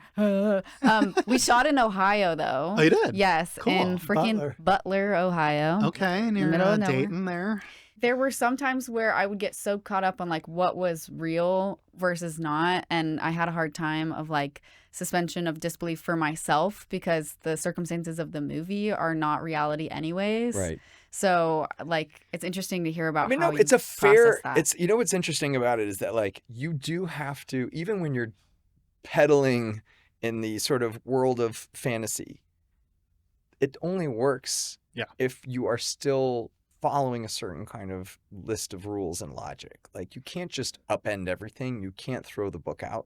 we shot in Ohio though. Oh, you did? Yes, Cool. in freaking Butler, Ohio. Okay, near Middle of nowhere. Dayton there. There were some times where I would get so caught up on like what was real versus not, and I had a hard time of like suspension of disbelief for myself because the circumstances of the movie are not reality anyways. Right. So like it's interesting to hear about I mean, how no, you it's a process fair, that. it's, you know, what's interesting about it is that, like, you do have to, even when you're peddling in the sort of world of fantasy, it only works if you are still following a certain kind of list of rules and logic. Like, you can't just upend everything. You can't throw the book out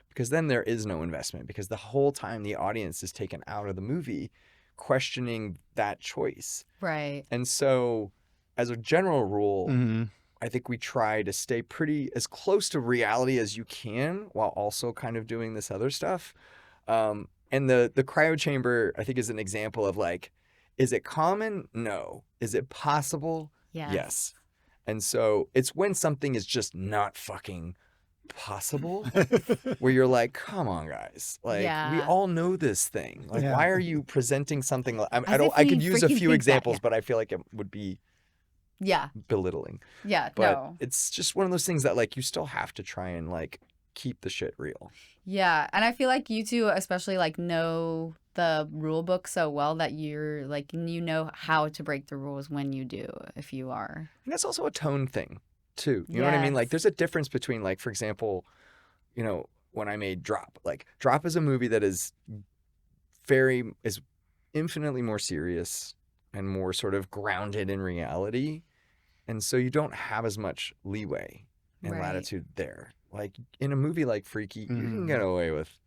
because then there is no investment, because the whole time the audience is taken out of the movie questioning that choice. Right. And so, as a general rule, Mm-hmm. I think we try to stay pretty as close to reality as you can while also kind of doing this other stuff. And the cryo chamber, I think, is an example of, like, is it common? No. Is it possible? Yes. And so it's when something is just not fucking possible where you're like, come on, guys. Like, we Yeah. all know this thing. Like, Yeah. why are you presenting something like, I As if could we use a freaking few think that, examples, yeah. but I feel like it would be Yeah. belittling. Yeah. But No. it's just one of those things that, like, you still have to try and, like, keep the shit real. Yeah. And I feel like you two especially like know the rule book so well that you're like you know how to break the rules when you do, if you are. And that's also a tone thing, too. You know what I mean? Like, Yes. there's a difference between, like, for example, you know, when I made Drop. Like, Drop is a movie that is infinitely more serious and more sort of grounded in reality. And so you don't have as much leeway and Right. latitude there. Like, in a movie like Freaky, you can Mhm. get away with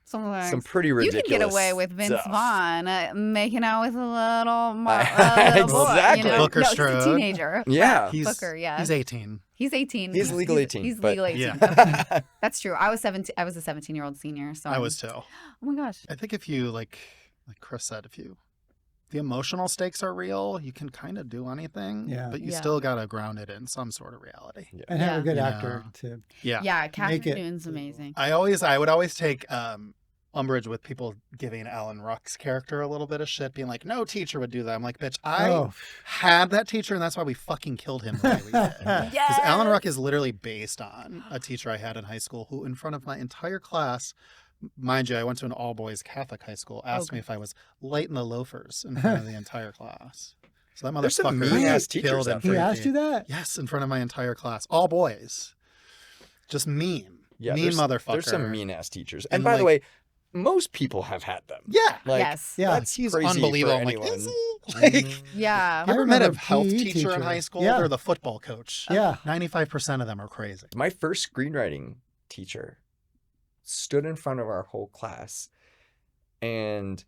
Sometimes. some pretty You ridiculous can get away with Vince stuff. Vaughn making out with a little, little Exactly. boy. You know? Booker no, he's a Strode. teenager. Yeah. Booker, yeah. He's 18. He's 18. He's legal 18, He's but- legal 18. Yeah. Okay. That's true. I was 17. I was a 17-year-old senior. So I was too. Oh my gosh. I think if you, like Chris said, the emotional stakes are real, you can kind of do anything, Yeah. but you Yeah. still got to ground it in some sort of reality. And have a Yeah. good Yeah. actor to Yeah. Yeah, Catherine Make it- Newton's amazing. I would always take, on umbrage with people giving Alan Ruck's character a little bit of shit, being like, no teacher would do that. I'm like, bitch, I Oh. had that teacher, and that's why we fucking killed him the way we did. Because Alan Ruck is literally based on a teacher I had in high school who, in front of my entire class, mind you, I went to an all-boys Catholic high school, asked me if I was light in the loafers in front of the entire class. So that There's some motherfucker mean-ass killed teachers and out He there. asked you that? Yes, in front of my entire class. All boys. Just mean. Yeah, mean there's, motherfucker. There's some mean ass teachers, And, and by the like- way, most people have had them. Yeah. Like, Yes. Yeah. that's He's crazy unbelievable. for I'm like, anyone. is he? Like, Yeah. you I ever met a remember health PE teacher in teacher. high school? Yeah. They're the football coach. Yeah. 95% of them are crazy. My first screenwriting teacher stood in front of our whole class and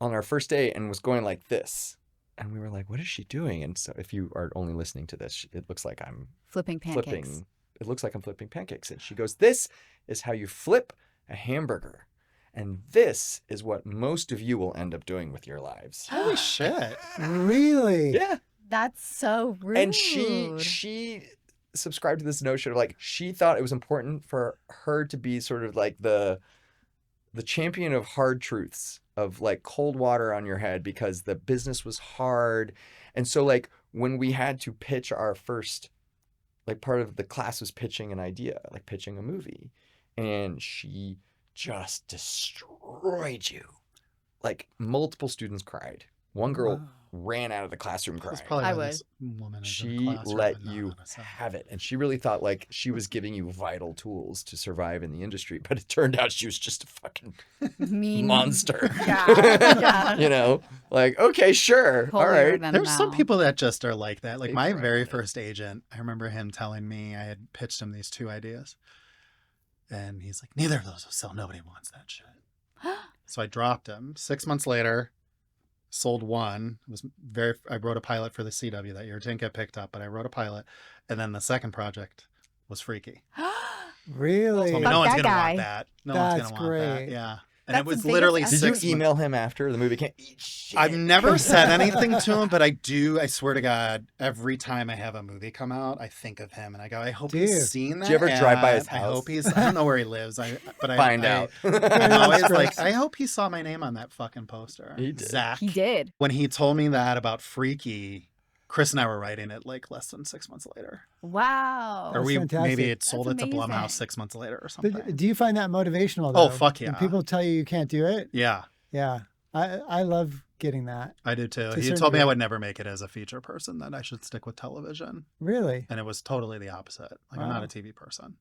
on our first day and was going like this. And we were like, what is she doing? And so if you are only listening to this, it looks like I'm Flipping pancakes. flipping. It looks like I'm flipping pancakes. And she goes, this is how you flip a hamburger. And this is what most of you will end up doing with your lives. Holy shit. Really? Yeah. That's so rude. And she subscribed to this notion of like, she thought it was important for her to be sort of like the champion of hard truths, of like cold water on your head, because the business was hard. And so like when we had to pitch our first, like part of the class was pitching an idea, like pitching a movie, and she just destroyed you. Like multiple students cried. One girl Wow. ran out of the classroom crying. That's probably I why would. this woman is in She the classroom let and not you on a set. have it. And she really thought like she was giving you vital tools to survive in the industry. But it turned out she was just a fucking mean monster. Yeah. Yeah. You know, like, okay, sure. All Holier right. than There's some thou. people that just are like that. Like They my thrive very on it. first agent, I remember him telling me I had pitched him these 2 ideas. And he's like, neither of those will sell. Nobody wants that shit. So I dropped him. 6 months later, sold one. It was I wrote a pilot for the CW that year. It didn't get picked up, but I wrote a pilot. And then the second project was Freaky. Really? Told me Fuck no one's that gonna guy. want that. No one's That's gonna want that. great. Yeah. And That's it was the biggest literally Did Did 6 you email him after the movie came? Eat shit. I've never said anything to him, but I swear to God, every time I have a movie come out, I think of him and I go, I hope Dude. he's seen that. you ever drive by his ad. I house? hope I don't know where he lives. But Find I out. I'm always Chris. like, I hope he saw my name on that fucking poster. He did. Zach. He did. When he told me that about Freaky, Chris and I were writing it like less than 6 months later. Wow. Or That's maybe fantastic. it sold That's it to Blumhouse amazing. 6 months later or something. But do you find that motivational though? Oh, fuck yeah. When people tell you can't do it? Yeah, Yeah. I love getting that. I do too. To a He certain told me I degree. would never make it as a feature person, that I should stick with television. Really? And it was totally the opposite. Like, I'm Wow. not a TV person.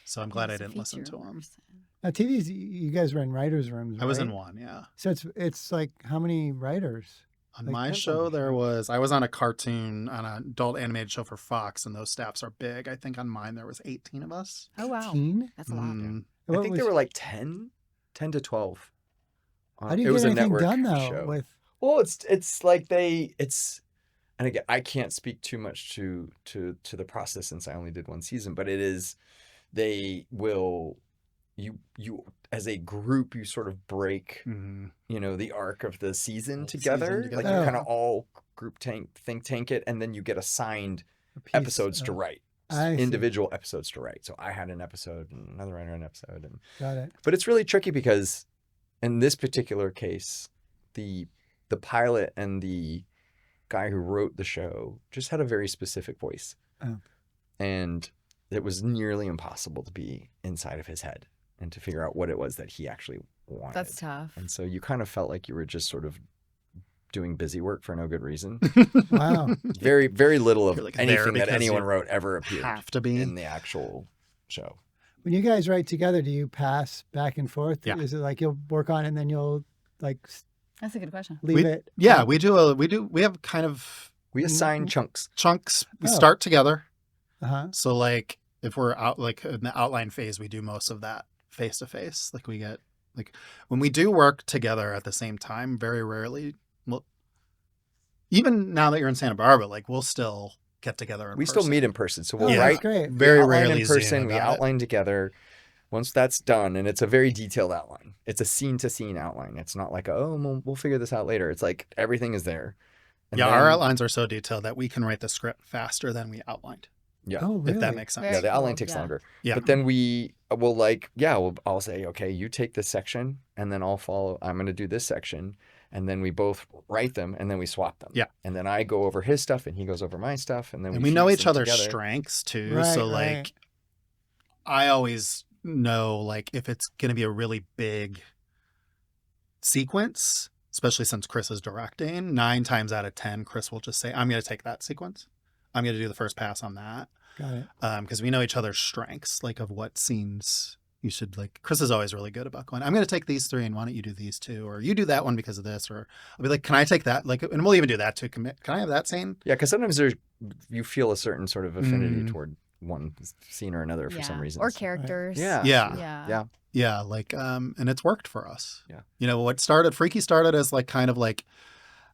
So I'm glad I He's a didn't listen to feature him. person. Now TV's you guys were in writers' rooms, I was in right? one, yeah. So it's like how many writers? On Like, my that's show, understandable. I was on a cartoon, on an adult animated show for Fox, and those staffs are big. I think on mine there was 18 of us. Oh wow. 18? That's a lot. Mm, I think there were like 10 to 12. How do you It was get a anything network done though? show. With Well, it's like and again, I can't speak too much to the process since I only did one season, but it is, they will, you as a group, you sort of break, mhm. the arc of the season Season together. Like together. you kind of all group think tank it, and then you get assigned a piece episodes to of- write. I see. Individual episodes to write. So I had an episode and another writer an episode, and Got it. but it's really tricky because in this particular case, the pilot and the guy who wrote the show just had a very specific voice. Oh. And it was nearly impossible to be inside of his head and to figure out what it was that he actually wanted. That's tough. And so you kind of felt like you were just sort of doing busy work for no good reason. Wow. Very, very little of You're like there anything that because anyone you wrote ever appeared Have to be. in the actual show. When you guys write together, do you pass back and forth? Yeah. Is it like you'll work on it and then you'll like That's a good question. leave We- it? Yeah, we have kind of We assign Mhm. chunks. chunks. We Oh. start together. Uh-huh. So like if we're out like in the outline phase, we do most of that face to face. Like we get like when we do work together at the same time, very rarely. Well, even now that you're in Santa Barbara, like we'll still get together. We still meet in person. So we'll Oh, Yeah. that's write great. Very outline rarely in Zoom person. We about it. outline together. Once that's done, and it's a very detailed outline. It's a scene-to-scene outline. It's not like, we'll figure this out later. It's like everything is there. And Yeah, then- our outlines are so detailed that we can write the script faster than we outlined. Yeah. Oh, really? If that makes sense. Very Yeah, the outline cool, takes yeah. longer. Yeah. But then we will I'll say, okay, you take this section and then I'm going to do this section. And then we both write them and then we swap them. Yeah. And then I go over his stuff and he goes over my stuff. And then And we know fuse each them other's together. strengths too. Right, So right. like, I always know like if it's going to be a really big sequence, especially since Chris is directing, 9 times out of 10, Chris will just say, I'm going to take that sequence. I'm going to do the first pass on that. Got it. Because we know each other's strengths, like of what scenes you should like. Chris is always really good about going, I'm going to take these 3 and why don't you do these 2? Or you do that one because of this. Or I'll be like, can I take that? Like, and we'll even do that too. Can I have that scene? Yeah, because sometimes you feel a certain sort of affinity Mm. toward one scene or another for some reason. Or characters. Yeah. Yeah. Yeah. Yeah, like, and it's worked for us. Yeah. You know, Freaky started as like kind of like,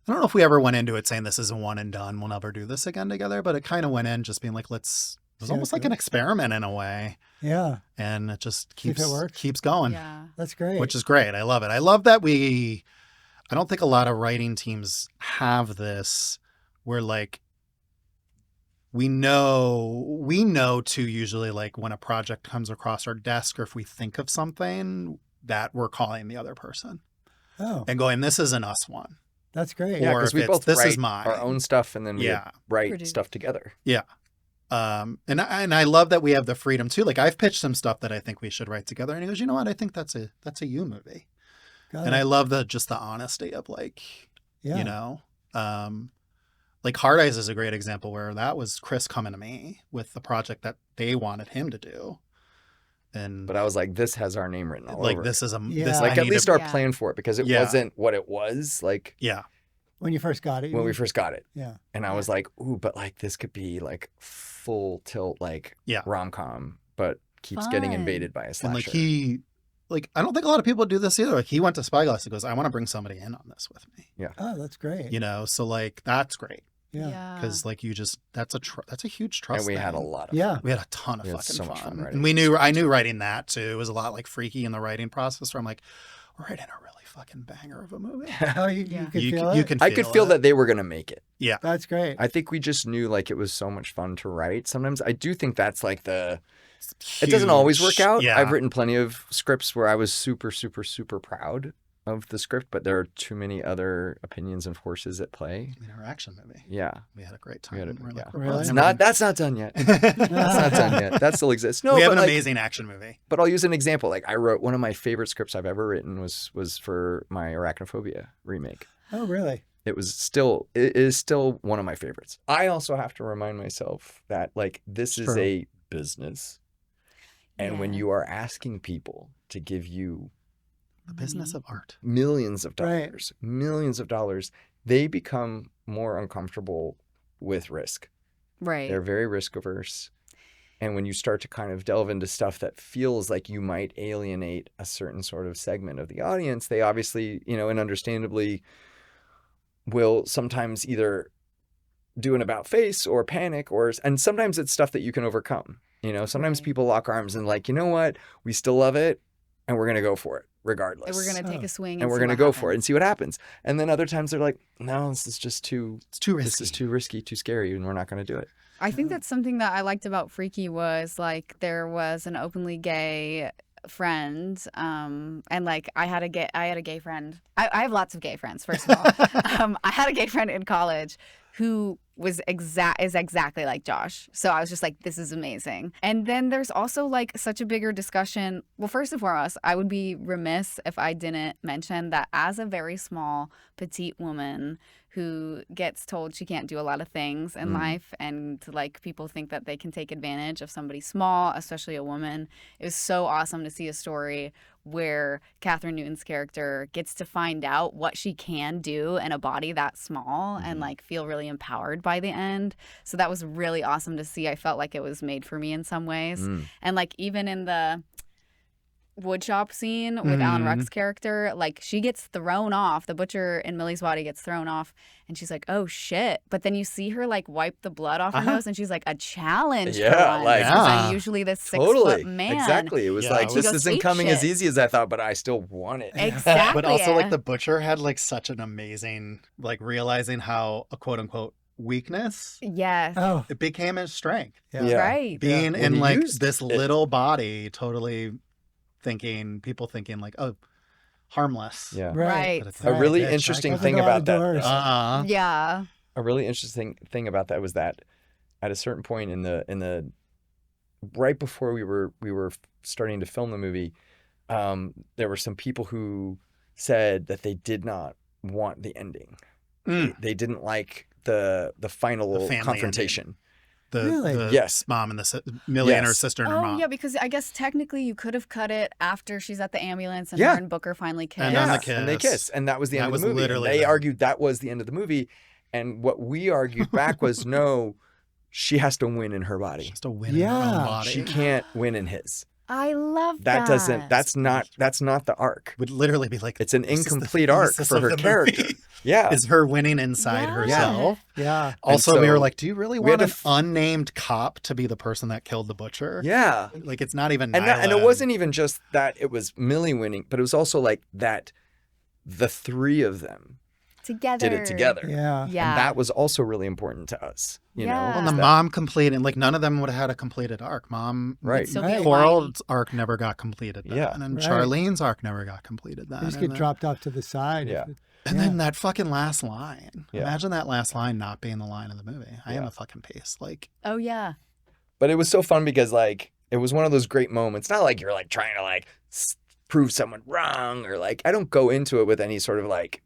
I don't know if we ever went into it saying this is a one and done, we'll never do this again together, but it kind of went in just being like, it was See almost how it like an goes. experiment in a way. Yeah, And it just See if keeps it works. keeps going, Yeah. that's great. which is great. I love it. I love that I don't think a lot of writing teams have this where like, we know too usually like when a project comes across our desk or if we think of something that we're calling the other person oh, and going, this is an us one. that's great. Yeah, Or because if we it's, both this write is mine. our own stuff and then we Yeah. write Produce. stuff together. And I love that we have the freedom too. Like I've pitched some stuff that I think we should write together, and he goes, you know what? I think that's a you movie. Got And it. I love the honesty of like, yeah. you know, like Hard Eyes is a great example where that was Chris coming to me with the project that they wanted him to do, and But I was like, this has our name written all like over this it. is a Yeah. this Like I at need least to, our Yeah. plan for it because it Yeah. wasn't what it was like yeah. When you first got it. you when we mean? first got it. Yeah. And I was like, ooh, but like this could be like full tilt like Yeah. rom-com, but keeps getting Fun. invaded by a slasher. And like I don't think a lot of people do this either. Like he went to Spyglass and goes, I want to bring somebody in on this with me. Oh, that's great. You know, so like that's great Yeah. because like you just that's a huge trust. and we had a thing. lot of Yeah. We had a ton of We had fucking so much fun writing. and I knew writing that too. It was a lot like freaky in the writing process where I'm like, we're writing a really fucking banger of a movie. Oh, you Yeah. could you feel can, you it? can I could feel it. that they were going to make it. That's great. I think we just knew like it was so much fun to write. Sometimes I do think that's like it Huge. doesn't always work out. Yeah. I've written plenty of scripts where I was super, super, super proud of the script, but there are too many other opinions and forces at play. I mean, our action movie. Yeah. We had a great We time. had a- We're like, yeah. we're Really? It's never not, that's not done yet. gonna- That's not done yet. That still exists. No, we have but an like, amazing action movie. But I'll use an example. Like I wrote one of my favorite scripts I've ever written was for my Arachnophobia remake. Oh, really? It is still one of my favorites. I also have to remind myself that like this is True. a business. And when Yeah. you are asking people to give you The business of art. millions of Right. dollars, they become more uncomfortable with risk. Right. They're very risk averse. And when you start to kind of delve into stuff that feels like you might alienate a certain sort of segment of the audience, they obviously, and understandably will sometimes either do an about face or panic and sometimes it's stuff that you can overcome. Sometimes Right. people lock arms and like, you know what, we still love it and we're going to go for it regardless. And we're going to take Oh. a swing and we're see going to what go for it and happens. see what happens. And then other times they're like, no, this is just too, It's too risky. this is too risky, too scary, and we're not going to do it. I think that's something that I liked about Freaky was like there was an openly gay friend and like I had a gay friend. I have lots of gay friends, first of all. I had a gay friend in college who is exactly like Josh. So I was just like, this is amazing. And then there's also like such a bigger discussion. Well, first and foremost, I would be remiss if I didn't mention that as a very small, petite woman who gets told she can't do a lot of things in life and like people think that they can take advantage of somebody small, especially a woman. It was so awesome to see a story where Catherine Newton's character gets to find out what she can do in a body that small and like feel really empowered by the end. So that was really awesome to see. I felt like it was made for me in some ways. And like even in the woodshop scene with Alan Ruck's character, like she gets thrown off. The butcher in Millie's body gets thrown off and she's like, oh shit. But then you see her like wipe the blood off her nose and she's like, a challenge Yeah, for once, like- 'cause Yeah. I'm usually this 6 Totally. foot man. Exactly. It was Yeah. like, She this goes isn't ape coming as shit. easy as I thought, but I still want it. Exactly. But also like the butcher had like such an amazing, like realizing how a quote unquote weakness, Yes. Oh, it became his strength. yeah. Yeah. Right. Being Well, in he like used this it. little body, totally people thinking like, oh, harmless. Yeah. Right. But it's A like, really bitch, I interesting can- Opened thing a lot about of that, doors. though, Yeah. a really interesting thing about that was that at a certain point in the right before we were starting to film the movie, there were some people who said that they did not want the ending. They didn't like the final The family confrontation. Really? The Yes. mom and the Millie and her Yes. sister and her Oh, mom. yeah, because I guess technically you could have cut it after she's at the ambulance and Yeah. her and Booker finally kiss. And then the And they kiss. kiss, and that was the That end of was the movie. And literally they the- argued that was the end of the movie, and what we argued back was no, she has to win in her body. Just a win in her own Yeah. body. She can't win in his. I love That that. doesn't. That's not the arc. Would literally be like, It's an this is the incomplete arc thesis for of her the character. movie. Yeah. Is her winning inside Yeah. herself. Yeah. Also, we so were like, do you really we had want an to unnamed cop to be the person that killed the butcher? Yeah. Like, it's not even And it Nyla. wasn't even just that it was Millie winning, but it was also like that the three of them together. did it together. Yeah. Yeah. And that was also really important to us. You Yeah. know? Well, and the that- mom completed, like, none of them would have had a completed arc. Mom, Right. So Right. be Coral's arc never got completed then. Yeah. And Right. Charlene's arc never got completed then. They just And get then- dropped off to the side. Yeah. And then that fucking last line. Yeah. Imagine that last line not being the line of the movie. I am Yeah. a fucking piece. Like, Oh, yeah. But it was so fun because like it was one of those great moments. Not like you're like trying to like prove someone wrong or like I don't go into it with any sort of like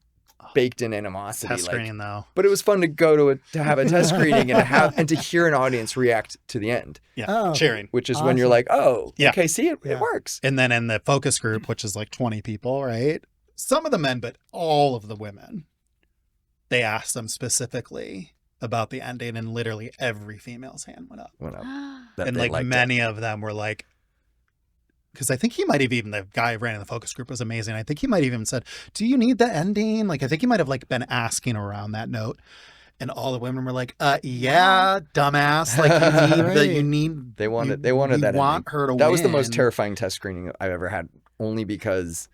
baked in animosity. test like, screening though. but it was fun to go to have a test screening and to hear an audience react to the end, Yeah. Oh. Cheering. which is when you're Awesome. like, oh, Yeah. okay, see, it Yeah. works. And then in the focus group, which is like 20 people, right? Some of the men, but all of the women, they asked them specifically about the ending, and literally every female's hand went up. Went up. That And they like liked it. many of them were like, because I think he might have even, the guy who ran in the focus group was amazing. I think he might have even said, do you need the ending? Like, I think he might have like been asking around that note. And all the women were like, yeah, dumbass. Like, you need, They wanted you that want ending. her to win. That was the most terrifying test screening I've ever had, only because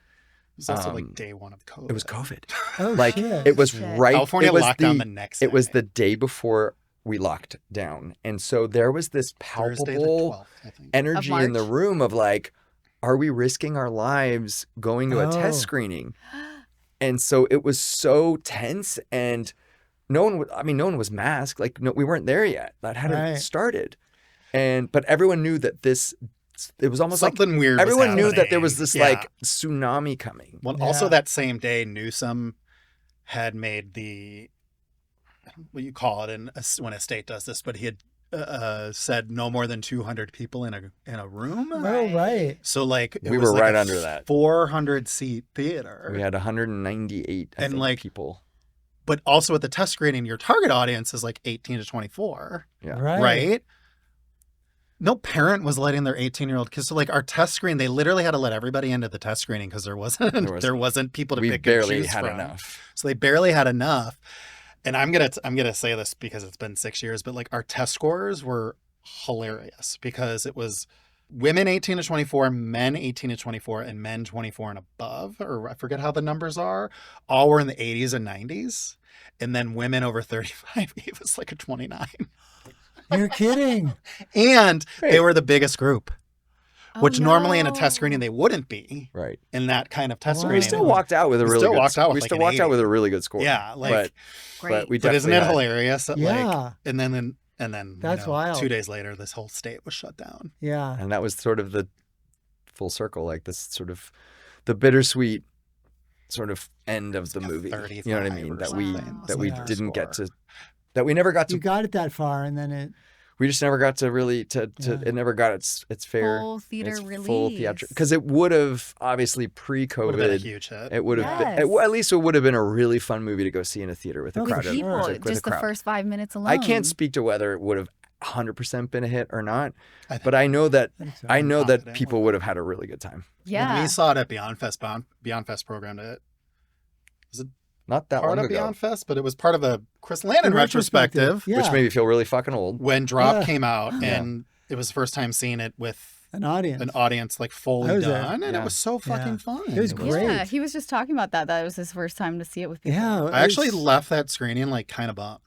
It was also um, like day one of COVID. it was COVID. Oh, Like shit. it was Shit. right. California it was locked down the next It was day. the day before we locked down, and so there was this Thursday the palpable 12th, I think. energy in the March? room of like, are we risking our lives going to a Oh. test screening? And so it was so tense, and no one was masked. Like, no, we weren't there yet. That hadn't Right. started, but everyone knew that it was almost like Something weird. everyone knew that there happening. was this Yeah. like tsunami coming. Well, also Yeah. that same day, Newsom had made what you call it when a state does this, but he had said no more than 200 people in a room. Oh, right. So like it We was were like right a under that. 400 seat theater. We had 198 I And, think, like, people. But also at the test screening, your target audience is like 18 to 24, Yeah. right? No parent was letting their 18-year-old kids. So like our test screen, they literally had to let everybody into the test screening because there wasn't people to We pick and barely choose had from. enough. So they barely had enough. And I'm gonna say this because it's been 6 years, but like our test scores were hilarious because it was women 18 to 24, men 18 to 24, and men 24 and above, or I forget how the numbers are, all were in the 80s and 90s. And then women over 35 gave us like a 29. You're kidding. And they Wait. were the biggest group, Oh, which normally in a no. test screening they wouldn't be Right. in that kind of test Wow. We screening. still walked out with a We really still good walked out with we like still an walked out 80. with a really good score. Yeah, like but Great. we but isn't definitely it had- hilarious that like Yeah. and then That's wild. 2 days later this whole state was shut down. Yeah. And that was sort of the full circle, like this sort of the bittersweet sort of end of the Yeah, movie. 35 You know what I mean? or That something. we Yeah. didn't get Score. to, that we never got You to. got it that far, and then it. We just never got to really to. Yeah. It never got its fair. Full theater its release. full theatrical, because it would have obviously Would have been a pre-COVID. huge hit. It would have Yes. been, at least it would have been a really fun movie to go see in a theater with a Oh, With for crowd. people, sure. with a just the crowd. first 5 minutes alone. I can't speak to whether it would have 100% been a hit or not, I think but I know that think so. I know that confident. people would have had a really good time. when Yeah. we saw it at Beyond Fest, Beyond Fest programmed it. Not that Part long of ago, Beyond Fest, but it was part of a Chris Landon The retrospective Yeah. which made me feel really fucking old. when Drop Yeah. came out, Yeah. and it was the first time seeing it with An audience. an audience like fully I was there. done, and Yeah. it was so fucking Yeah. fun. It was great. Yeah, he was just talking about that. That was his first time to see it with people. Yeah. I actually it's- left that screening like kind of bummed.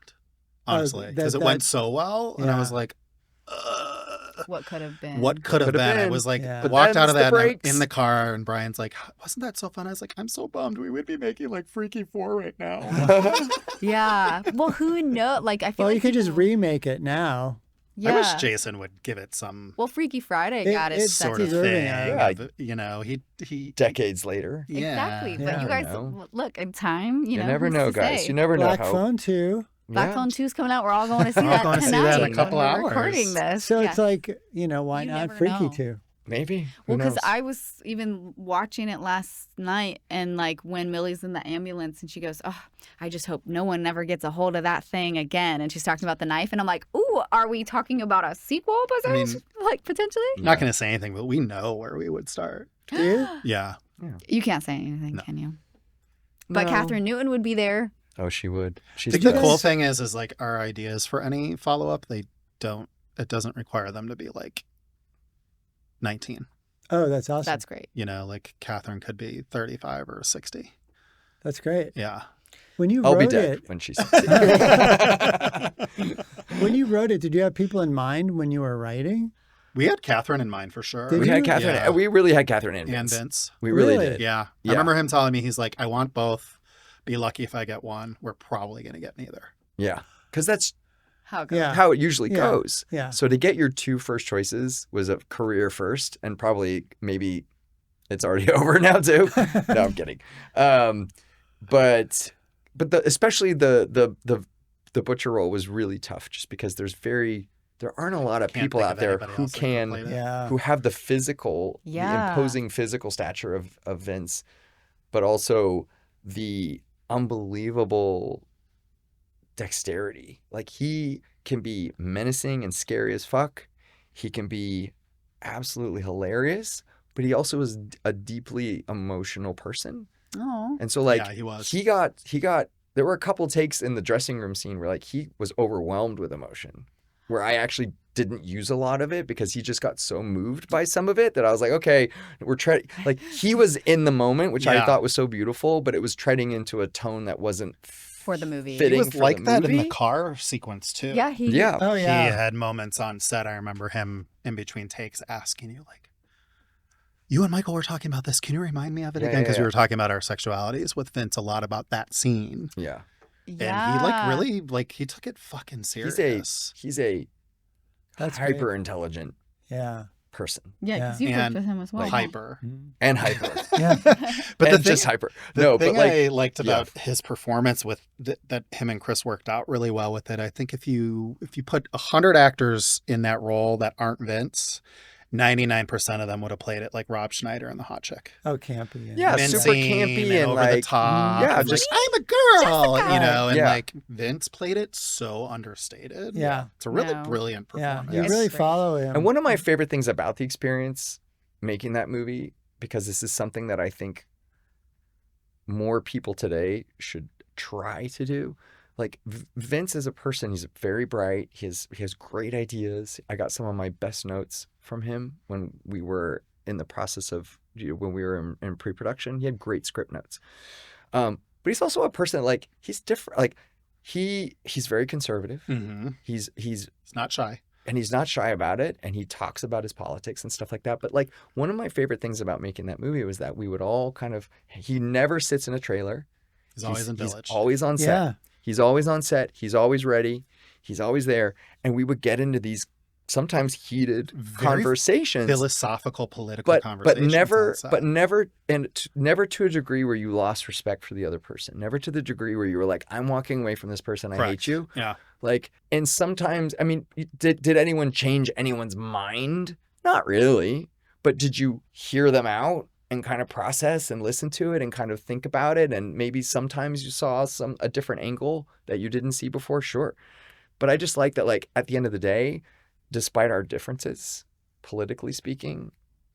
honestly, because it went so well, and I was like, What could have been? what could have been? I was like, But walked out of them's the that and I'm breaks. in the car, and Brian's like, wasn't that so fun? I was like, I'm so bummed. We would be making like Freaky 4 right now. Yeah. Well, who knows? Like, I feel Well, like you could just people- remake it now. Yeah. I wish Jason would give it some Well, Freaky Friday got its sort of deserving thing. of Of, you know, he Decades later. Exactly. But Yeah. you guys, know. look, in time, you know. never who's know, to guys. say? You never know Black how. Phone 2. Black Yeah. Phone 2 is coming out. We're all going to see We're all that going to see tonight. that in a when couple we're hours. recording this. So Yeah. it's like, why You not never Freaky know. 2? Maybe. Who Well, because knows? I was even watching it last night, and like when Millie's in the ambulance and she goes, "Oh, I just hope no one ever gets a hold of that thing again." And she's talking about the knife, and I'm like, "Ooh, are we talking about a sequel? I mean, Like potentially?" not going to say anything, but we know where we would start. Do you? Yeah. You can't say anything, No. can you? But No. Catherine Newton would be there. Oh, she would. I She's think the the cool best. thing is like our ideas for any follow up, it doesn't require them to be like 19. Oh, that's awesome. That's great. You know, like Catherine could be 35 or 60. That's great. Yeah. When you I'll be wrote dead it, when she's. when you wrote it, did you have people in mind when you were writing? We had Catherine in mind for sure. Did we you? had Catherine. Yeah. We really had Catherine and And Vince. Vince. We really, Really? did. Yeah. Yeah. I remember him telling me, he's like, I want both. Be lucky if I get one. We're probably going to get neither. Yeah. Because that's How it goes. Yeah. how it usually Yeah. goes. Yeah. So to get your 2 first choices was a career first, and probably maybe it's already over now too. No, I'm kidding. But especially the butcher role was really tough, just because there aren't a lot of Can't people think out of there anybody who else that can play can that. Yeah. who have the physical, the Yeah. imposing physical stature of Vince, but also the unbelievable dexterity. Like, he can be menacing and scary as fuck. He can be absolutely hilarious, but he also is a deeply emotional person. Oh. And so like Yeah, he was. he got there were a couple takes in the dressing room scene where like he was overwhelmed with emotion, where I actually didn't use a lot of it because he just got so moved by some of it that I was like, okay, we're treading, like, he was in the moment, which I Yeah. thought was so beautiful, but it was treading into a tone that wasn't For the movie. He fitting was for like the that in the movie. car sequence too. Yeah, he. Yeah. Oh, He yeah. had moments on set. I remember him in between takes asking you, like, you and Michael were talking about this. Can you remind me of it Yeah, again? yeah, Because yeah. we were talking about our sexualities with Vince a lot about that scene. Yeah. Yeah. And he like really, like, he took it fucking serious. He's a That's great. hyper intelligent Yeah. person. Yeah, because you And worked with him as well. Hyper. And hyper. Yeah. But and just hyper. The No, thing but like I liked about his performance with that him and Chris worked out really well with it. I think if you put 100 actors in that role that aren't Vince, 99% of them would have played it like Rob Schneider in The Hot Chick. Oh, campy. Yeah, Mincing super campy and over like the top. yeah, and just like, I'm a girl, Jessica. you know, and Yeah. like Vince played it so understated. Yeah. It's a really No. brilliant Yeah. performance. You Yes. really Great. follow him. And one of my favorite things about the experience making that movie, because this is something that I think more people today should try to do. Like, Vince is a person, he's very bright. He has great ideas. I got some of my best notes from him when we were in the process of, when we were in pre-production. He had great script notes. But he's also a person, like, he's different. Like, he's very conservative. Mm-hmm. He's It's not shy. and he's not shy about it, and he talks about his politics and stuff like that. But like, one of my favorite things about making that movie was that we would all he never sits in a trailer. He's always in Village. He's always on set. Yeah. He's always on set. He's always ready. He's always there. And we would get into these sometimes heated Very conversations, Philosophical, political but conversations. never to a degree where you lost respect for the other person. Never to the degree where you were like, I'm walking away from this person. I hate Correct. you. Yeah. Like, and sometimes, I mean, did anyone change anyone's mind? Not really. But did you hear them out and kind of process and listen to it and kind of think about it? And maybe sometimes you saw a different angle that you didn't see before. Sure. But I just like that, like, at the end of the day, despite our differences, politically speaking,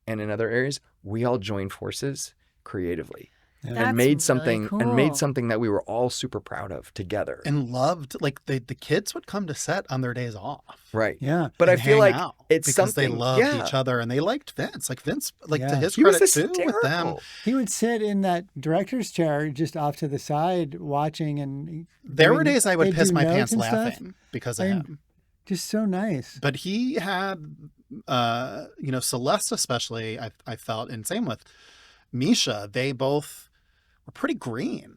and in other areas, we all join forces creatively. and That's made really something cool. and made something that we were all super proud of together. And loved, like the kids would come to set on their days off. Right. Yeah. But I and feel hang like out it's because something they loved yeah. each other and they liked Vince. Like Vince, like to Yeah. his He was credit too, hysterical. with them. He would sit in that director's chair just off to the side watching. And There were days I would they'd piss do my notes pants and stuff. laughing because of him. Just so nice. But he had, Celeste especially, I felt, and same with Misha, they both were pretty green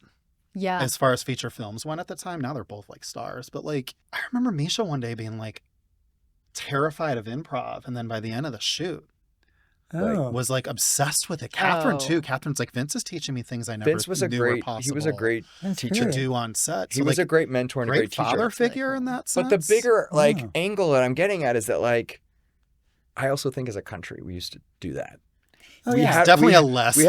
Yeah. as far as feature films went at the time. Now they're both like stars. But like, I remember Misha one day being like terrified of improv. And then by the end of the shoot, Oh. was like obsessed with it. Catherine Oh. too. Catherine's like, Vince is teaching me things I never Vince was a knew were great possible he was a great That's teacher. to great. do on set. He was a great mentor and a great father teacher. figure in that sense. But the bigger like Wow. angle that I'm getting at is that like I also think as a country we used to do that. Oh, we yeah. had- definitely we- a less We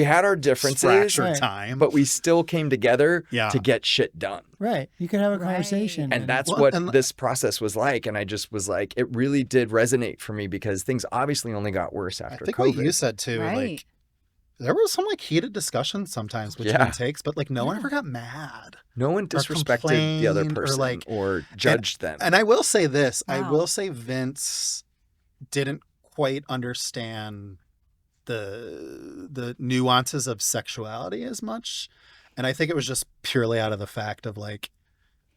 had our differences, fractured Right. time. but we still came together Yeah. to get shit done. Right. You could have a Right. conversation. And that's Well, what and- this process was like. And I just was like, it really did resonate for me because things obviously only got worse I after think COVID. what you said too, Right. like there was some like heated discussions sometimes between Yeah. takes, but like no one Yeah. ever got mad. No one disrespected the other complained or, person like- or judged them. And I will say this, I Wow. will say Vince didn't quite understand the nuances of sexuality as much. And I think it was just purely out of the fact of like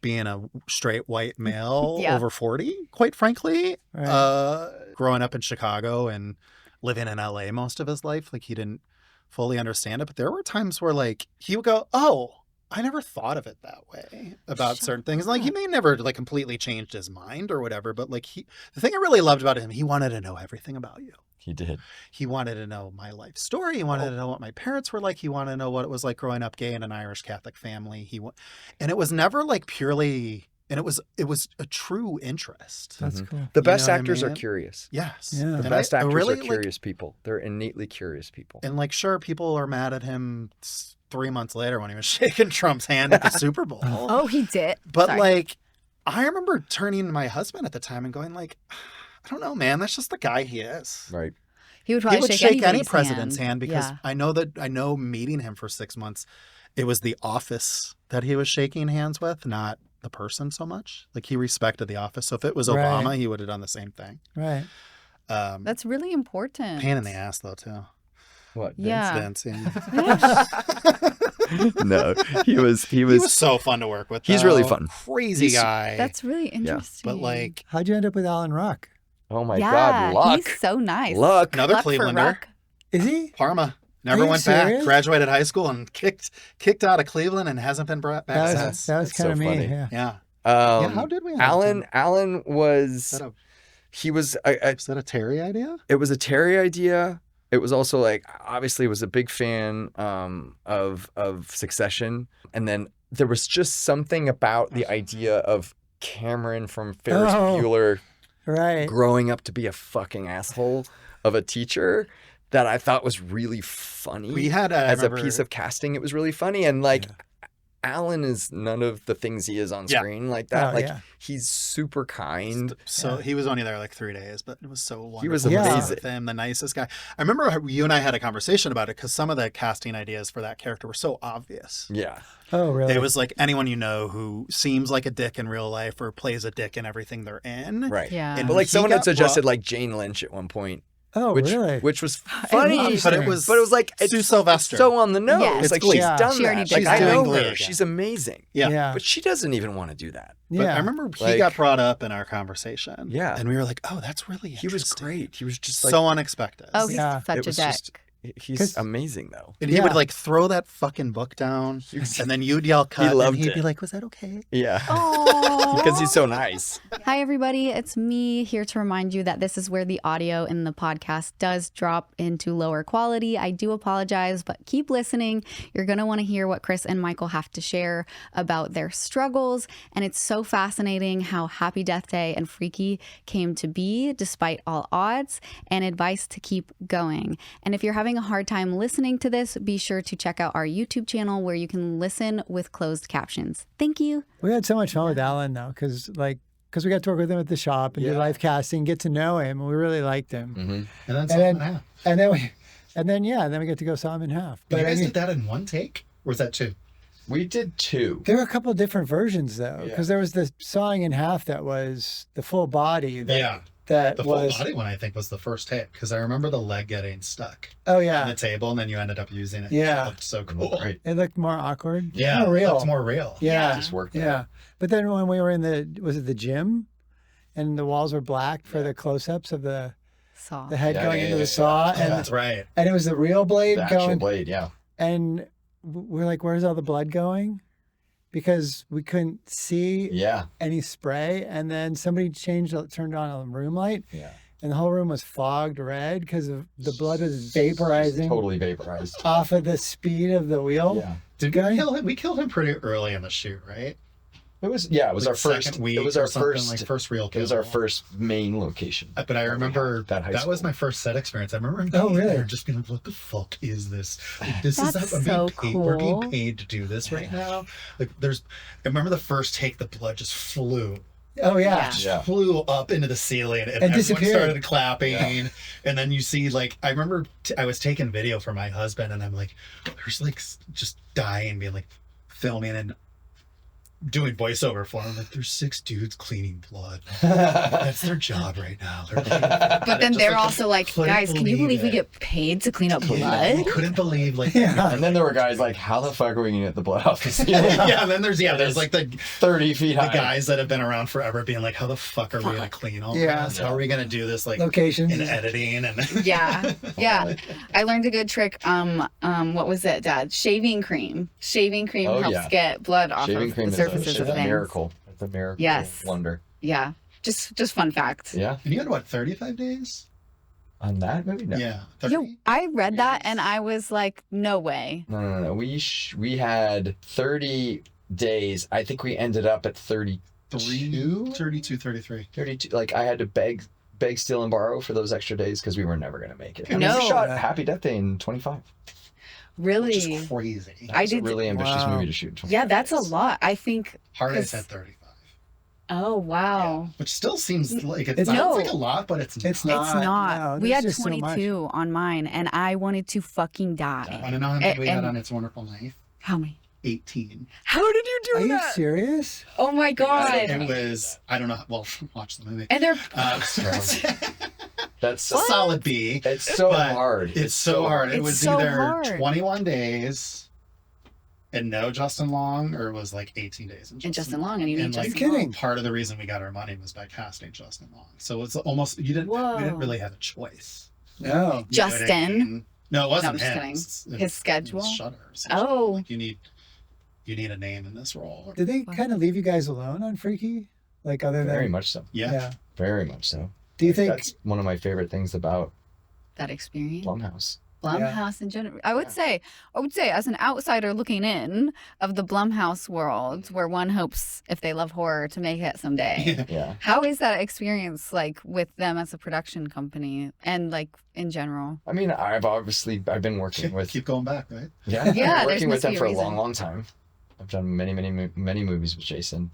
being a straight white male Yeah. over 40, quite frankly. Right. Growing up in Chicago and living in LA most of his life, like he didn't fully understand it. But there were times where like he would go, "Oh, I never thought of it that way about Shut certain things." Like he up. may never like completely changed his mind or whatever, but like the thing I really loved about him, he wanted to know everything about you. He did. He wanted to know my life story. He wanted to know what my parents were like. He wanted to know what it was like growing up gay in an Irish Catholic family. And it was never like purely, and it was a true interest. That's Mhm. cool. The You best know what I actors are mean? curious. Yes. Yeah. The And best I actors really, are like, curious people. They're innately curious people. and like, sure, people are mad at him 3 months later when he was shaking Trump's hand at the Super Bowl. Oh, he did. But Sorry. like, I remember turning to my husband at the time and going like, I don't know, man, that's just the guy he is. Right. he would He probably would shake any anybody's president's hand because Yeah. I know meeting him for 6 months, it was the office that he was shaking hands with, not the person so much. Like he respected the office. So if it was Right. Obama, he would have done the same thing. Right. That's really important. Pain in the ass though too. What? Yeah. Vince, yeah. No, he was. He was so fun to work with. He's really though. fun. Crazy He's- guy. That's really interesting. but like How'd you end up with Alan Rock? Oh my yeah, God, luck. he's so nice. Luck. another Luck for Clevelander. Ruck. Is he? Parma. Never you went serious? back. Graduated high school and kicked out of Cleveland and hasn't been brought back That was since. That's kind of so me. funny. Yeah. Yeah. Yeah. How Um, did we? end up Alan. doing- Alan Is was. that a, He was. is that a Terry idea? It was a Terry idea. It was also like obviously was a big fan of Succession, and then there was just something about the idea of Cameron from Ferris Oh. Bueller Right. growing up to be a fucking asshole of a teacher that I thought was really funny. We had as a piece of casting, it was really funny, and like Yeah. Alan is none of the things he is on Yeah. screen like that. Oh, like yeah. he's super kind. So Yeah. he was only there like 3 days, but it was so wonderful. He was to be amazing. with him, the nicest guy. I remember you and I had a conversation about it because some of the casting ideas for that character were so obvious. Yeah. Oh, really? It was like anyone you know who seems like a dick in real life or plays a dick in everything they're in. Right. Yeah. And But like he someone had got suggested brought- like Jane Lynch at one point, oh, which really? was love funny, Jane But it was like Sue it's Sylvester. so on the nose. Yes. Like Glee. she's Yeah. done She already that. did Like I that. know She's doing her. Glee again. She's amazing. Yeah. Yeah. But she doesn't even want to do that. But Yeah. I remember he Like- got brought up in our conversation. Yeah. And we were like, oh, that's really He was interesting. great. He was just like So unexpected. Oh, he's Yeah. such it a was dick. just he's 'Cause- amazing though. And he Yeah. would like throw that fucking book down, He was- and then you'd yell cut, loved and he'd be it. like, was that okay? Yeah. Aww. Because he's so nice. Hi, everybody. It's me here to remind you that this is where the audio in the podcast does drop into lower quality. I do apologize, but keep listening. You're going to want to hear what Chris and Michael have to share about their struggles. And it's so fascinating how Happy Death Day and Freaky came to be despite all odds, and advice to keep going. And if you're having a hard time listening to this, be sure to check out our YouTube channel where you can listen with closed captions. Thank you. We had so much fun with Alan, though, because we got to work with him at the shop and do Yeah. live casting, get to know him, and we really liked him. Mm-hmm. And then And then, and then And then we get to go saw him in half. But you But I guys mean, did that in one take? Or was that two? We did 2. there were a couple of different versions though, Yeah. because there was the sawing in half that was the full body. That The full was. body one, I think, was the first take because I remember the leg getting stuck Oh on yeah, the table, and then you ended up using it. Yeah. It looked so cool. Right. it looked more awkward. Yeah, more it real. looked more real. Yeah, Just worked. yeah. But then when we were in the gym, and the walls were black for the close-ups of the Saw. head Yeah, going yeah, into yeah, the saw, Oh, and that's right. and it was the real blade The actual going, blade, yeah. and we're like, "Where's all the blood going?" Because we couldn't see Yeah. any spray, and then somebody turned on a room light, Yeah. and the whole room was fogged red because the blood was vaporizing Totally vaporized. off of the speed of the wheel. Yeah. Did Guy? we kill him? We killed him pretty early in the shoot, right? It was our Like first second week it was or our something, first like first real it kill. was our first main location. But I remember that high that was school. my first set experience. I remember Oh, being really? there just being like, "What the fuck is this? Like, this That's is so we're being cool. paid to do this right now." Like, I remember the first take, the blood just flew. Oh yeah. Yeah. Flew up into the ceiling and everyone disappeared. started clapping. And then you see, like, I remember I was taking video for my husband, and I'm like, there's like just dying, being like filming and doing voiceover for him. Like, there's 6 dudes cleaning blood. That's their job right now. They're cleaning blood. But then Just, they're like, also like, couldn't guys, can you believe we it. get paid to clean up Yeah, blood? I couldn't believe, like, Yeah. And then there were guys like, how the fuck are we gonna get the blood off the ceiling? yeah, and then there's like the 30 feet high. guys that have been around forever being like, how the fuck are we gonna clean all Yeah. this? How are we gonna do this, like, Locations. in editing and Yeah, yeah. I learned a good trick. What was it, Dad? Shaving cream. Shaving cream Oh, helps yeah. get blood off Shaving of cream the is surfaces a of things. miracle. It's a miracle. Yes. Wonder. Yeah, just fun fact. Yeah. And you had what, 35 days? On that movie? No. Yeah. Yo, 30? I read that and I was like, no way. No. We had 30 days. I think we ended up at 32. 32, 33. 32. Like I had to beg, steal, and borrow for those extra days because we were never gonna make it. I mean, No. we shot Happy Death Day in 25. Really? Which is crazy. That I was a did- really ambitious Wow. movie to shoot. in 25 Yeah, that's a days. lot. I think. Hard Eyes 'cause- had 35. Oh wow. Which still seems like it It's- sounds No. like a lot, but it's not. It's not. It's not. No, We there's had just so much. 22 on mine, and I wanted to fucking die. Want to know how many we had And- on It's a Wonderful Life? How many? 18. How did you do Are you that? serious? Oh my god. It was, I don't know, well, watch the movie. And they're It's That's a solid B. It's so But hard. It's so hard. It It's was so either hard. 21 days and no Justin Long, or it was like 18 days and Justin Long, and you need And, like, Justin You're kidding. Long. Part of the reason we got our money was by casting Justin Long. So it's almost, we didn't Whoa. really have a choice. No. You know what I Justin? mean? No, it wasn't No, I'm just him. kidding. It's- His schedule? it's Shudder. Oh. Like, you need a name in this role. Did they Wow. kind of leave you guys alone on Freaky? Like other than very much so. Yeah. Very much so. Do you think? That's one of my favorite things about That experience. Blumhouse. Blumhouse in general. I would say, as an outsider looking in of the Blumhouse world, where one hopes, if they love horror, to make it someday. Yeah. How is that experience like with them as a production company and like in general? I mean, I've been working with Keep going back, right? Yeah, Yeah, I've been there's working with must them be a for a reason. long, long time. I've done many movies with Jason.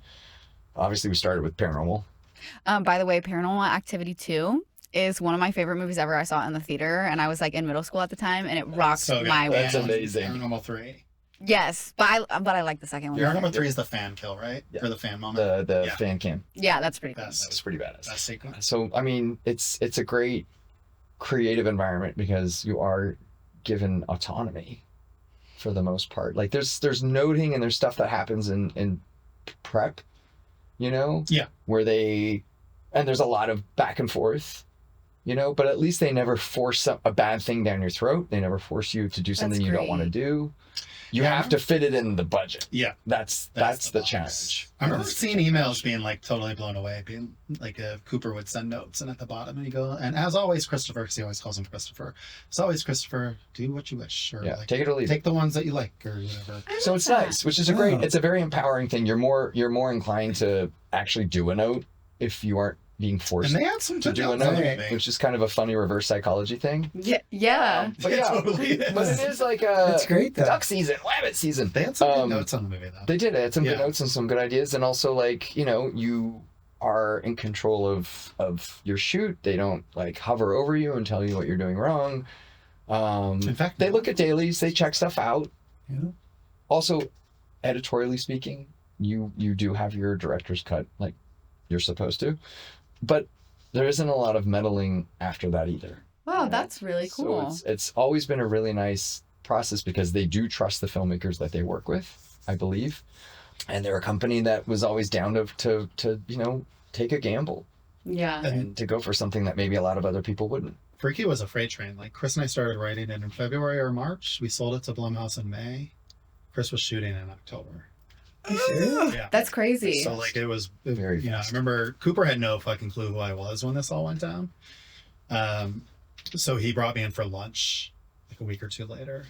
Obviously, we started with Paranormal. By the way, Paranormal Activity 2 is one of my favorite movies ever. I saw it in the theater, and I was like in middle school at the time, and it rocked So good. my That's world. amazing. Paranormal 3. Yes, but I like the second one. Paranormal 3 is the fan kill, right? Yeah. Or the fan moment. The Yeah. fan cam. Yeah, that's pretty cool. That's That was pretty badass. that sequence. So I mean, it's a great creative environment because you are given autonomy for the most part. Like there's noting and there's stuff that happens in prep, you know? Yeah. Where and there's a lot of back and forth, you know, but at least they never force a bad thing down your throat. They never force you to do something you don't want to great. do. You Yeah. have to fit it in the budget. Yeah. That's the box. challenge. I remember seeing emails being like totally blown away, being like Cooper would send notes, and at the bottom and you go, and as always, Christopher, because he always calls him Christopher. As always, Christopher, do what you wish, or Yeah, like, take it or leave it. take the ones that you like, or whatever. So it's nice, which is a great. Yeah. It's a very empowering thing. You're more inclined to actually do a note if you aren't being forced And they had some to good do a notes on note, the movie. which is kind of a funny reverse psychology thing. Yeah. But It yeah, totally is. but it is like a That's great though. duck season, rabbit season. They had some good Um, notes on the movie, though. They did. They had some good Yeah. notes and some good ideas, and also like you are in control of your shoot. They don't like hover over you and tell you what you're doing wrong. In fact, They look at dailies, they check stuff out. Yeah. Also, editorially speaking, you do have your director's cut like you're supposed to, but there isn't a lot of meddling after that either. Wow, that's really cool. So it's always been a really nice process because they do trust the filmmakers that they work with, I believe, and they're a company that was always down to take a gamble Yeah. and to go for something that maybe a lot of other people wouldn't. Freaky was a freight train. Like Chris and I started writing it in February or March. We sold it to Blumhouse in May. Chris was shooting in October. Are you serious? Yeah. That's crazy. So like it was Very I fast. remember Cooper had no fucking clue who I was when this all went down. So he brought me in for lunch like a week or two later.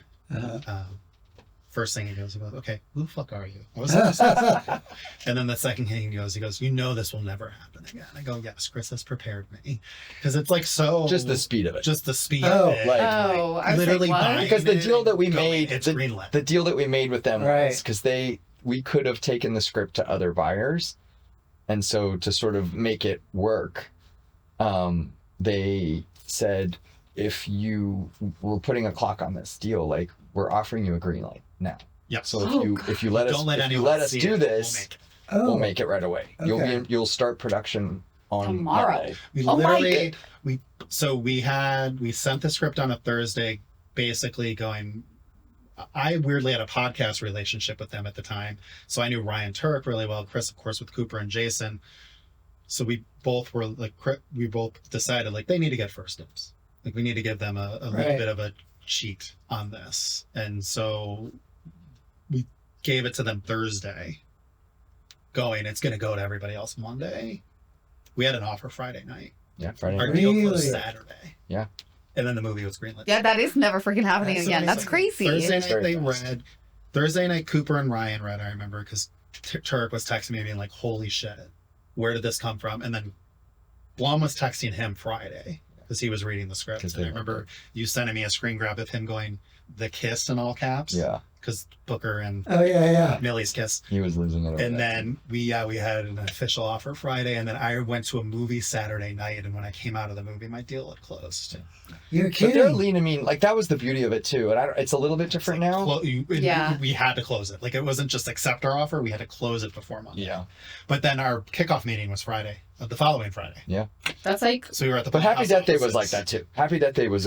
First thing he goes, okay, who the fuck are you? What was that? And then the second thing he goes, you know this will never happen again. I go, yes, Chris has prepared me. Because it's like so... Just the speed of it. Just the speed Oh, of it. like- I was literally like, what? buying Because the it deal that we and going, made, it's the greenlit. deal that we made with them Right. was because we could have taken the script to other buyers, and so to sort of make it work, they said, if we're putting a clock on this deal, like we're offering you a green light now. Yeah. So Oh, if you let us Don't let if you anyone let us see do it. this, Oh. we'll make it right away. Okay. You'll start production on Tomorrow. Monday. We Oh my literally we sent the script on a Thursday, basically going. I weirdly had a podcast relationship with them at the time, so I knew Ryan Turk really well. Chris, of course, with Cooper and Jason. So we both were like, we both decided like they need to get first dibs. Like we need to give them a little Right. bit of a cheat on this, and so we gave it to them Thursday. Going, it's going to go to everybody else Monday. We had an offer Friday night. Yeah, Friday. Our night. deal Really? closed Saturday. Yeah. And then the movie was greenlit. Yeah, that is never freaking happening That's again. so That's exciting. crazy. Thursday It's night very they fast. read. Thursday night Cooper and Ryan read, I remember, because Turk was texting me being like, holy shit, where did this come from? And then Blum was texting him Friday because he was reading the script. 'Cause And I they remember you sending me a screen grab of him going, the kiss in all caps. Yeah, Because Booker and Oh, yeah. Millie's kiss. he was losing it. Over And that. then we had an official offer Friday, and then I went to a movie Saturday night, and when I came out of the movie, my deal had closed. You're But they're kidding. lean. I mean, like that was the beauty of it too. And it's a little bit different now. Yeah. We had to close it. Like it wasn't just accept our offer; we had to close it before Monday. Yeah. But then our kickoff meeting was Friday, the following Friday. That's like, So we were at the. But Happy House Death Day was offices. like that too. Happy Death Day was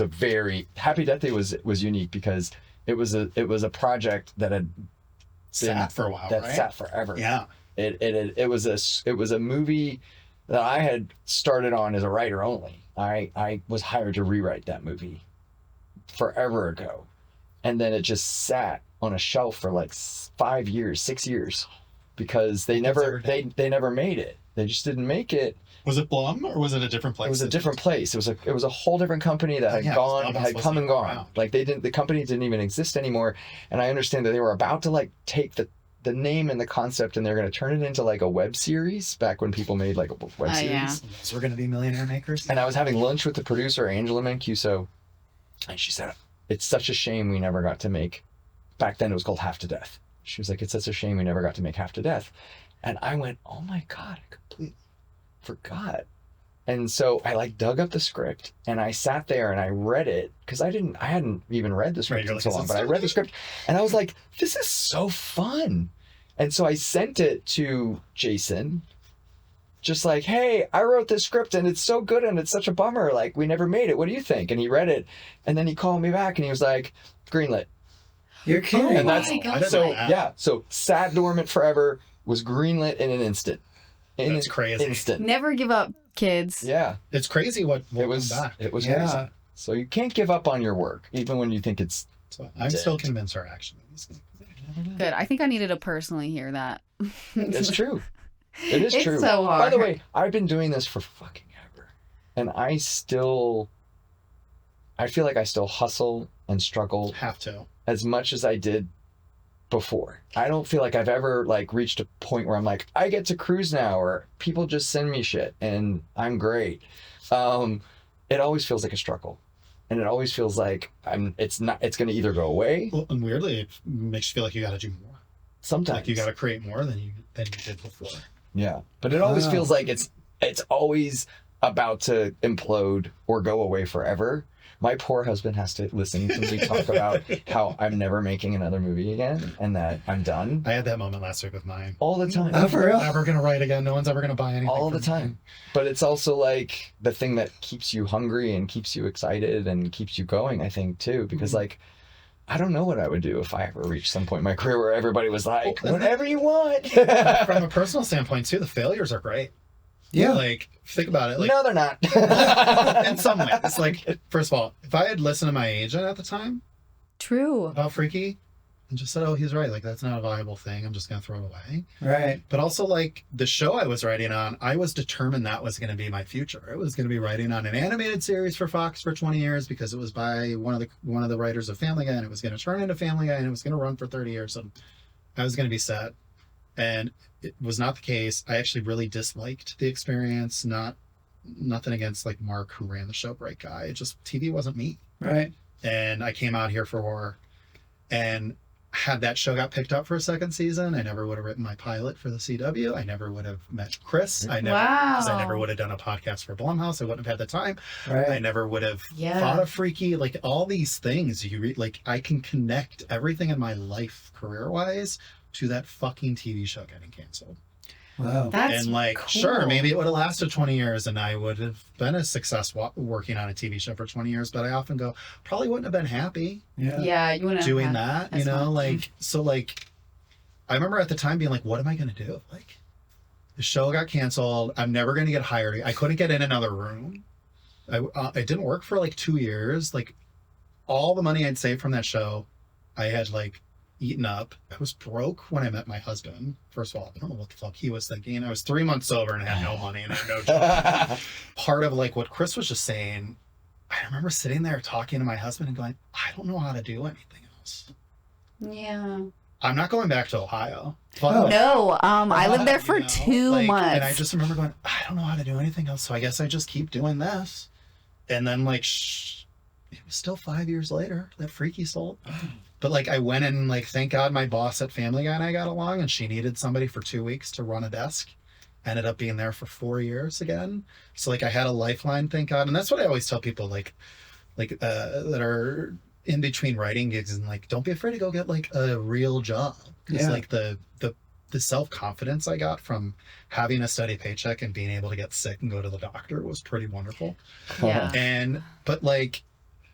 Happy Death Day was unique because it was a project that had Sat for a while, right? sat forever. Yeah. It was a movie that I had started on as a writer only. I was hired to rewrite that movie forever ago, and then it just sat on a shelf for like 5 years, 6 years, because they never made it. They just didn't make it. Was it Blum or was it a different place? It was a different place. It was a whole different company that had Yeah, gone, Blumhouse had come wasn't and gone. around. Like the company didn't even exist anymore. And I understand that they were about to like take the name and the concept and they're going to turn it into like a web series back when people made like a web series. yeah. So we're going to be millionaire makers. And I was having lunch with the producer, Angela Mancuso, and she said, it's such a shame we never got to make, back then it was called Half to Death. She was like, it's such a shame we never got to make Half to Death. And I went, oh my God, I completely forgot. And so I like dug up the script and I sat there and I read it because I hadn't even read the script Right, in so you're like, long, "Is but this I read the okay?" script and I was like, this is so fun. And so I sent it to Jason, just like, hey, I wrote this script and it's so good and it's such a bummer. Like, we never made it. What do you think? And he read it and then he called me back and he was like, greenlit. You're kidding. And that's my God. I didn't so know that. yeah. So Sad Dormant Forever was greenlit in an instant. That's crazy. Instant. never give up, kids. Yeah. It's crazy what It was come back. it was Yeah. crazy. So you can't give up on your work, even when you think it's So I'm still convinced our action movies. Good. I think I needed to personally hear that. it's true. It is It's true. so By the hard. way, I've been doing this for fucking ever. And I feel like I still hustle and struggle Have to. as much as I did before. I don't feel like I've ever like reached a point where I'm like, I get to cruise now, or people just send me shit and I'm great. It always feels like a struggle. And it always feels like it's going to either go away. Well, and weirdly, it makes you feel like you got to do more. Sometimes. Like you got to create more than you did before. Yeah. But it always Wow. feels like it's always about to implode or go away forever, my poor husband has to listen to me talk about how I'm never making another movie again and that I'm done. I had that moment last week with mine. All the time. Oh, for real? I'm never going to write again. No one's ever going to buy anything. All the from time. me. But it's also like the thing that keeps you hungry and keeps you excited and keeps you going, I think, too. Because, like, I don't know what I would do if I ever reached some point in my career where everybody was like, whatever you want. From a personal standpoint, too, the failures are great. Yeah. Like, think about it. Like, No, they're not. in some ways. Like, first of all, if I had listened to my agent at the time True. about Freaky and just said, oh, he's right. Like, that's not a viable thing. I'm just going to throw it away. Right. But also, like, the show I was writing on, I was determined that was going to be my future. I was going to be writing on an animated series for Fox for 20 years because it was by one of the writers of Family Guy, and it was going to turn into Family Guy, and it was going to run for 30 years. And I was going to be set. And it was not the case. I actually really disliked the experience. Nothing against like Mark, who ran the show, great guy. It just, TV wasn't me. Right. And I came out here for war. And had that show got picked up for a second season, I never would have written my pilot for the CW. I never would have met Chris. I never would have done a podcast for Blumhouse. I wouldn't have had the time. Right. I never would have thought of Freaky. Like all these things like I can connect everything in my life career-wise to that fucking TV show getting canceled. Wow. That's and like, cool. sure, maybe it would have lasted 20 years and I would have been a success working on a TV show for 20 years. But I often go, probably wouldn't have been happy Yeah, you wouldn't doing have that, you know, like, so like, I remember at the time being like, what am I going to do? Like, the show got canceled. I'm never going to get hired. I couldn't get in another room. I didn't work for like 2 years. Like, all the money I'd saved from that show, I had like eaten up. I was broke when I met my husband. First of all, I don't know what the fuck he was thinking. I was 3 months sober and had no money and I had no job. Part of like what Chris was just saying, I remember sitting there talking to my husband and going, I don't know how to do anything else. Yeah. I'm not going back to Ohio. Oh. No, I lived there for You know, 2 like, months. And I just remember going, I don't know how to do anything else. So I guess I just keep doing this. And then like, it was still 5 years later that Freaky sold. But like I went and like, thank God my boss at Family Guy and I got along, and she needed somebody for 2 weeks to run a desk. Ended up being there for 4 years again. So like I had a lifeline, thank God. And that's what I always tell people like that are in between writing gigs, and like, don't be afraid to go get like a real job. Because like the self-confidence I got from having a steady paycheck and being able to get sick and go to the doctor was pretty wonderful. Yeah. But like,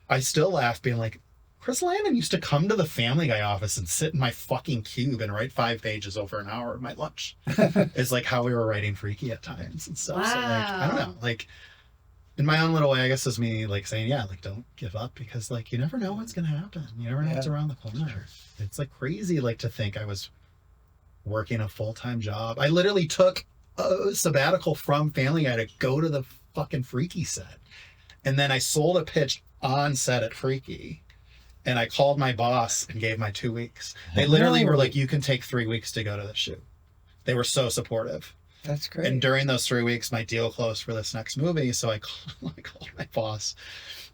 I still laugh being like, Chris Landon used to come to the Family Guy office and sit in my fucking cube and write 5 pages over an hour of my lunch. It's like how we were writing Freaky at times and stuff. Wow. So like, I don't know, like in my own little way, I guess is me like saying, yeah, like don't give up, because like you never know what's going to happen. You never know what's around the corner. It's like crazy like to think I was working a full-time job. I literally took a sabbatical from Family Guy to go to the fucking Freaky set. And then I sold a pitch on set at Freaky. And I called my boss and gave my 2 weeks. They literally were like, you can take 3 weeks to go to the shoot. They were so supportive. That's great. And during those 3 weeks, my deal closed for this next movie. So I called my boss.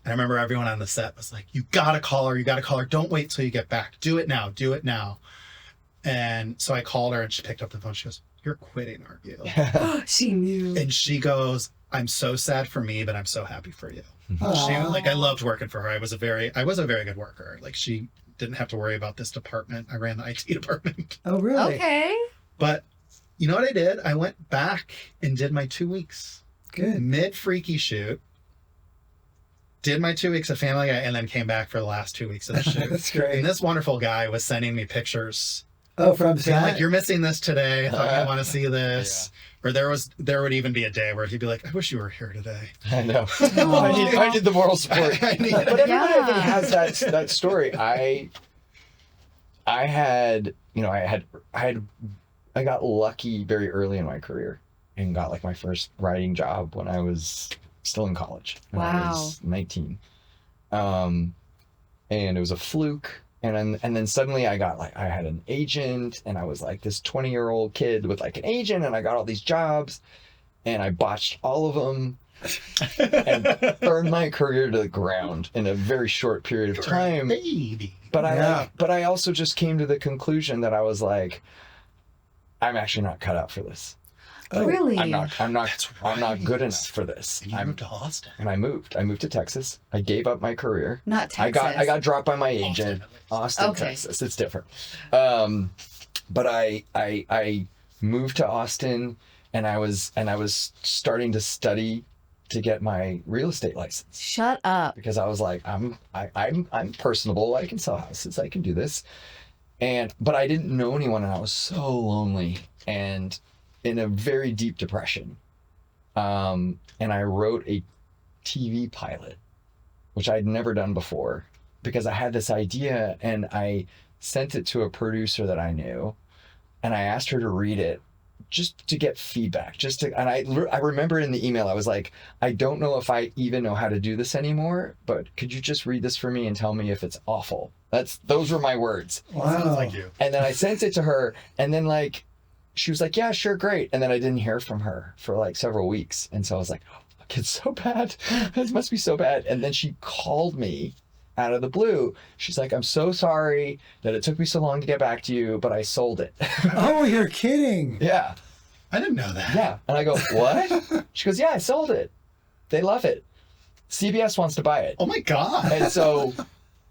And I remember everyone on the set was like, you got to call her. You got to call her. Don't wait till you get back. Do it now. Do it now. And so I called her and she picked up the phone. She goes, you're quitting, aren't you? She knew. And she goes, I'm so sad for me, but I'm so happy for you. She, like, I loved working for her. I was a very good worker. Like, she didn't have to worry about this department. I ran the IT department. Oh, really? Okay. But you know what I did? I went back and did my 2 weeks. Good. Mid Freaky shoot. Did my 2 weeks of Family Guy and then came back for the last 2 weeks of the shoot. That's great. And this wonderful guy was sending me pictures. Oh, from Saying, set? like, you're missing this today. I thought you want to see this. Or there would even be a day where he'd be like, I wish you were here today. I know. I need the moral support. I need But everybody I think has that story. I had, you know, I got lucky very early in my career and got like my first writing job when I was still in college. When I was 19. And it was a fluke. And then suddenly I had an agent, and I was like this 20-year-old kid with like an agent, and I got all these jobs, and I botched all of them and burned my career to the ground in a very short period of time. Baby. But I also just came to the conclusion that I was like, I'm actually not cut out for this. Oh, Really? I'm not That's I'm not good right. enough for this. And you moved to Austin. And I moved to Texas. I gave up my career. Not Texas. I got dropped by my agent. Austin, Okay. Texas. It's different. But I moved to Austin, and I was starting to study to get my real estate license, Shut up. because I was like, I'm personable. I can sell houses. I can do this. But I didn't know anyone, and I was so lonely and in a very deep depression. And I wrote a TV pilot, which I'd never done before, because I had this idea, and I sent it to a producer that I knew, and I asked her to read it just to get feedback, and I remember in the email, I was like, I don't know if I even know how to do this anymore, but could you just read this for me and tell me if it's awful? Those were my words. Sounds wow. like you. And then I sent it to her, and then like, she was like, yeah, sure, great. And then I didn't hear from her for like several weeks. And so I was like, oh, fuck, it's so bad. This must be so bad. And then she called me out of the blue. She's like, I'm so sorry that it took me so long to get back to you, but I sold it. Oh, you're kidding. Yeah. I didn't know that. Yeah. And I go, what? She goes, yeah, I sold it. They love it. CBS wants to buy it. Oh my God. And so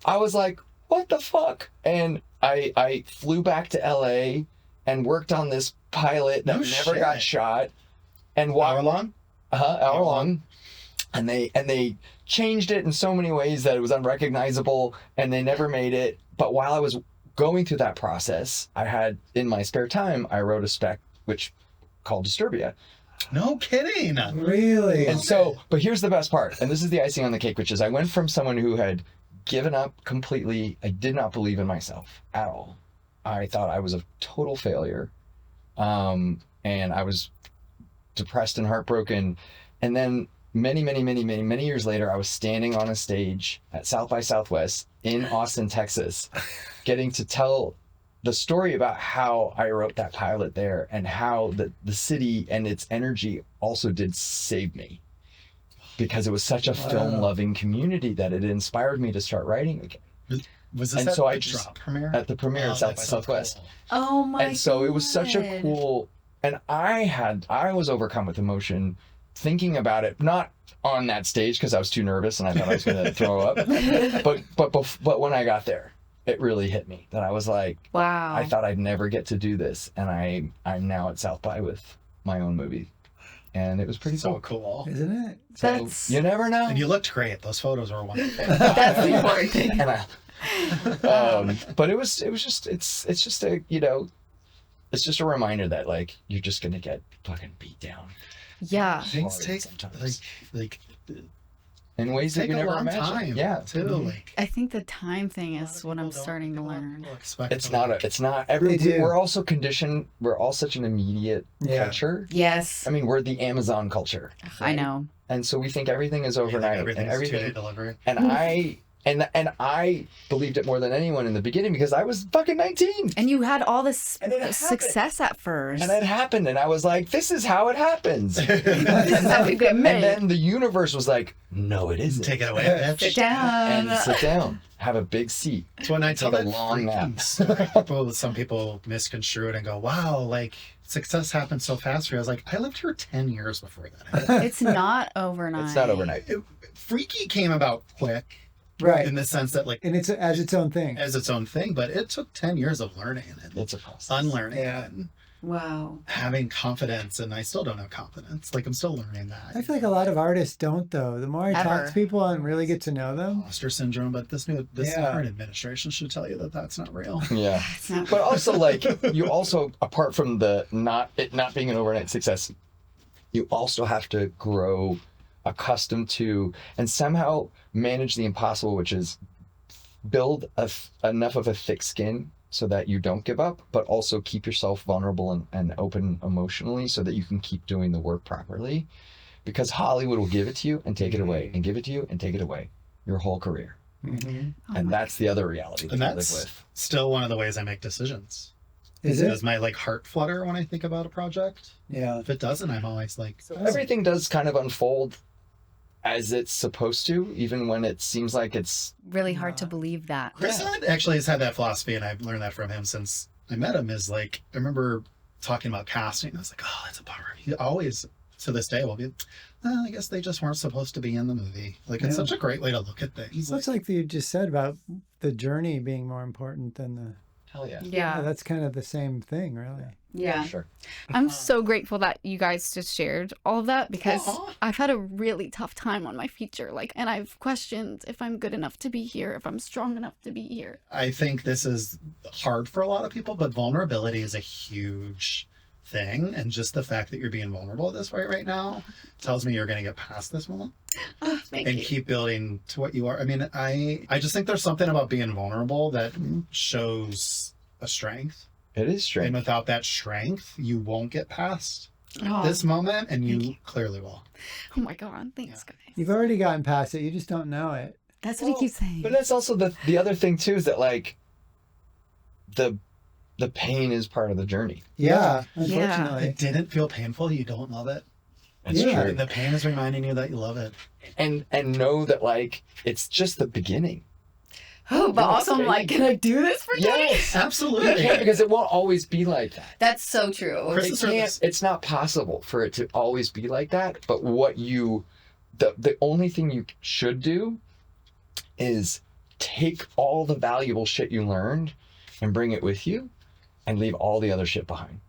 I was like, what the fuck? And I flew back to LA and worked on this pilot that No never got shit. shot. And Hour long? hour long. And they changed it in so many ways that it was unrecognizable, and they never made it. But while I was going through that process, I had, in my spare time, I wrote a spec which called Disturbia. No kidding. Really? And so, but here's the best part, and this is the icing on the cake, which is I went from someone who had given up completely. I did not believe in myself at all. I thought I was a total failure. And I was depressed and heartbroken. And then many years later, I was standing on a stage at South by Southwest in Austin, Texas, getting to tell the story about how I wrote that pilot there, and how the city and its energy also did save me, because it was such a film-loving community that it inspired me to start writing again. Was this And at so I the just- drop premiere? At the premiere Oh, of South by that's so Southwest. cool. Oh my And so it was such a God. cool, and I was overcome with emotion thinking about it, not on that stage because I was too nervous and I thought I was going to throw up, but when I got there, it really hit me that I was like, Wow. I thought I'd never get to do this, and I'm now at South by with my own movie, and it was pretty So cool. cool. Isn't it? So That's- you never know. And you looked great. Those photos were wonderful. That's the important thing. And but it's just a, it's just a reminder that like you're just gonna get fucking beat down Yeah. Things hard take sometimes. like in ways that take you a never long imagined. time. Yeah, Too. Like I think the time thing a lot is of what people I'm don't- starting to people learn. expect it's to, not like, it's not every. They do. We're also conditioned. We're all such an immediate Yeah. culture. Yes. I mean, we're the Amazon culture, I know. and so we think everything is you think overnight and everything's everything. 2-day delivery. And I believed it more than anyone in the beginning because I was fucking 19. And you had all this And it happened. success at first. And it happened, and I was like, "This is how it happens." This is how we get And made. then the universe was like, "No, it isn't." Take it away, bitch. Sit down. And sit down, have a big seat. It's when I tell Take a that long nap. some people misconstrue it and go, "Wow, like success happened so fast for you." I was like, "I lived here 10 years before that happened." It's not overnight. It's not overnight. Freaky came about quick Right. in the sense that like And it's as its own thing. as its own thing, but it took 10 years of learning and It's a process. unlearning Yeah. and Wow. having confidence. And I still don't have confidence. Like I'm still learning I that. feel like a lot of artists don't, though. The more I talk Ever. to people and really get to know them, Imposter syndrome, but this Yeah. current administration should tell you that that's not real. Yeah. It's not. But also, like, you also, apart from the not being an overnight success, you also have to grow accustomed to and somehow manage the impossible, which is build enough of a thick skin so that you don't give up, but also keep yourself vulnerable and open emotionally so that you can keep doing the work properly. Because Hollywood will give it to you and take it away, and give it to you and take it away your whole career. Oh And my- that's the other reality that And you live that's with. still one of the ways I make decisions. is it? Does my like heart flutter when I think about a project? Yeah. If it doesn't, I'm always like, Everything does kind of unfold as it's supposed to, even when it seems like it's really hard to believe that. Chris actually has had that philosophy, and I've learned that from him since I met him. Is like, I remember talking about casting. I was like, oh, that's a bummer. He always, to this day, will be, I guess they just weren't supposed to be in the movie. Like, it's such a great way to look at things. It's like you just said about the journey being more important than the. Hell yeah. Yeah. That's kind of the same thing, really. Yeah. Sure. I'm so grateful that you guys just shared all of that because Aw. I've had a really tough time on my feature. And I've questioned if I'm good enough to be here, if I'm strong enough to be here. I think this is hard for a lot of people, but vulnerability is a huge thing. And just the fact that you're being vulnerable this way right now tells me you're going to get past this moment Thank and you. keep building to what you are. I mean, I just think there's something about being vulnerable that shows a strength. It is And strange. without that strength, you won't get past Oh, this moment, and Thank you you. clearly will. oh my God. Thanks, guys. You've already gotten past it. You just don't know it. That's what he keeps saying. But that's also the other thing too, is that like the pain is part of the journey. Yeah, Yeah. unfortunately. It didn't feel painful. You don't love it. That's Yeah. true. The pain is reminding you that you love it. And know that like it's just the beginning. Oh, but also I'm like, can I do this for you? Yes. You Absolutely. can't, because it won't always be like that. That's so true. Chris It has heard can't, this. it's not possible for it to always be like that. But what you, the only thing you should do is take all the valuable shit you learned and bring it with you and leave all the other shit behind.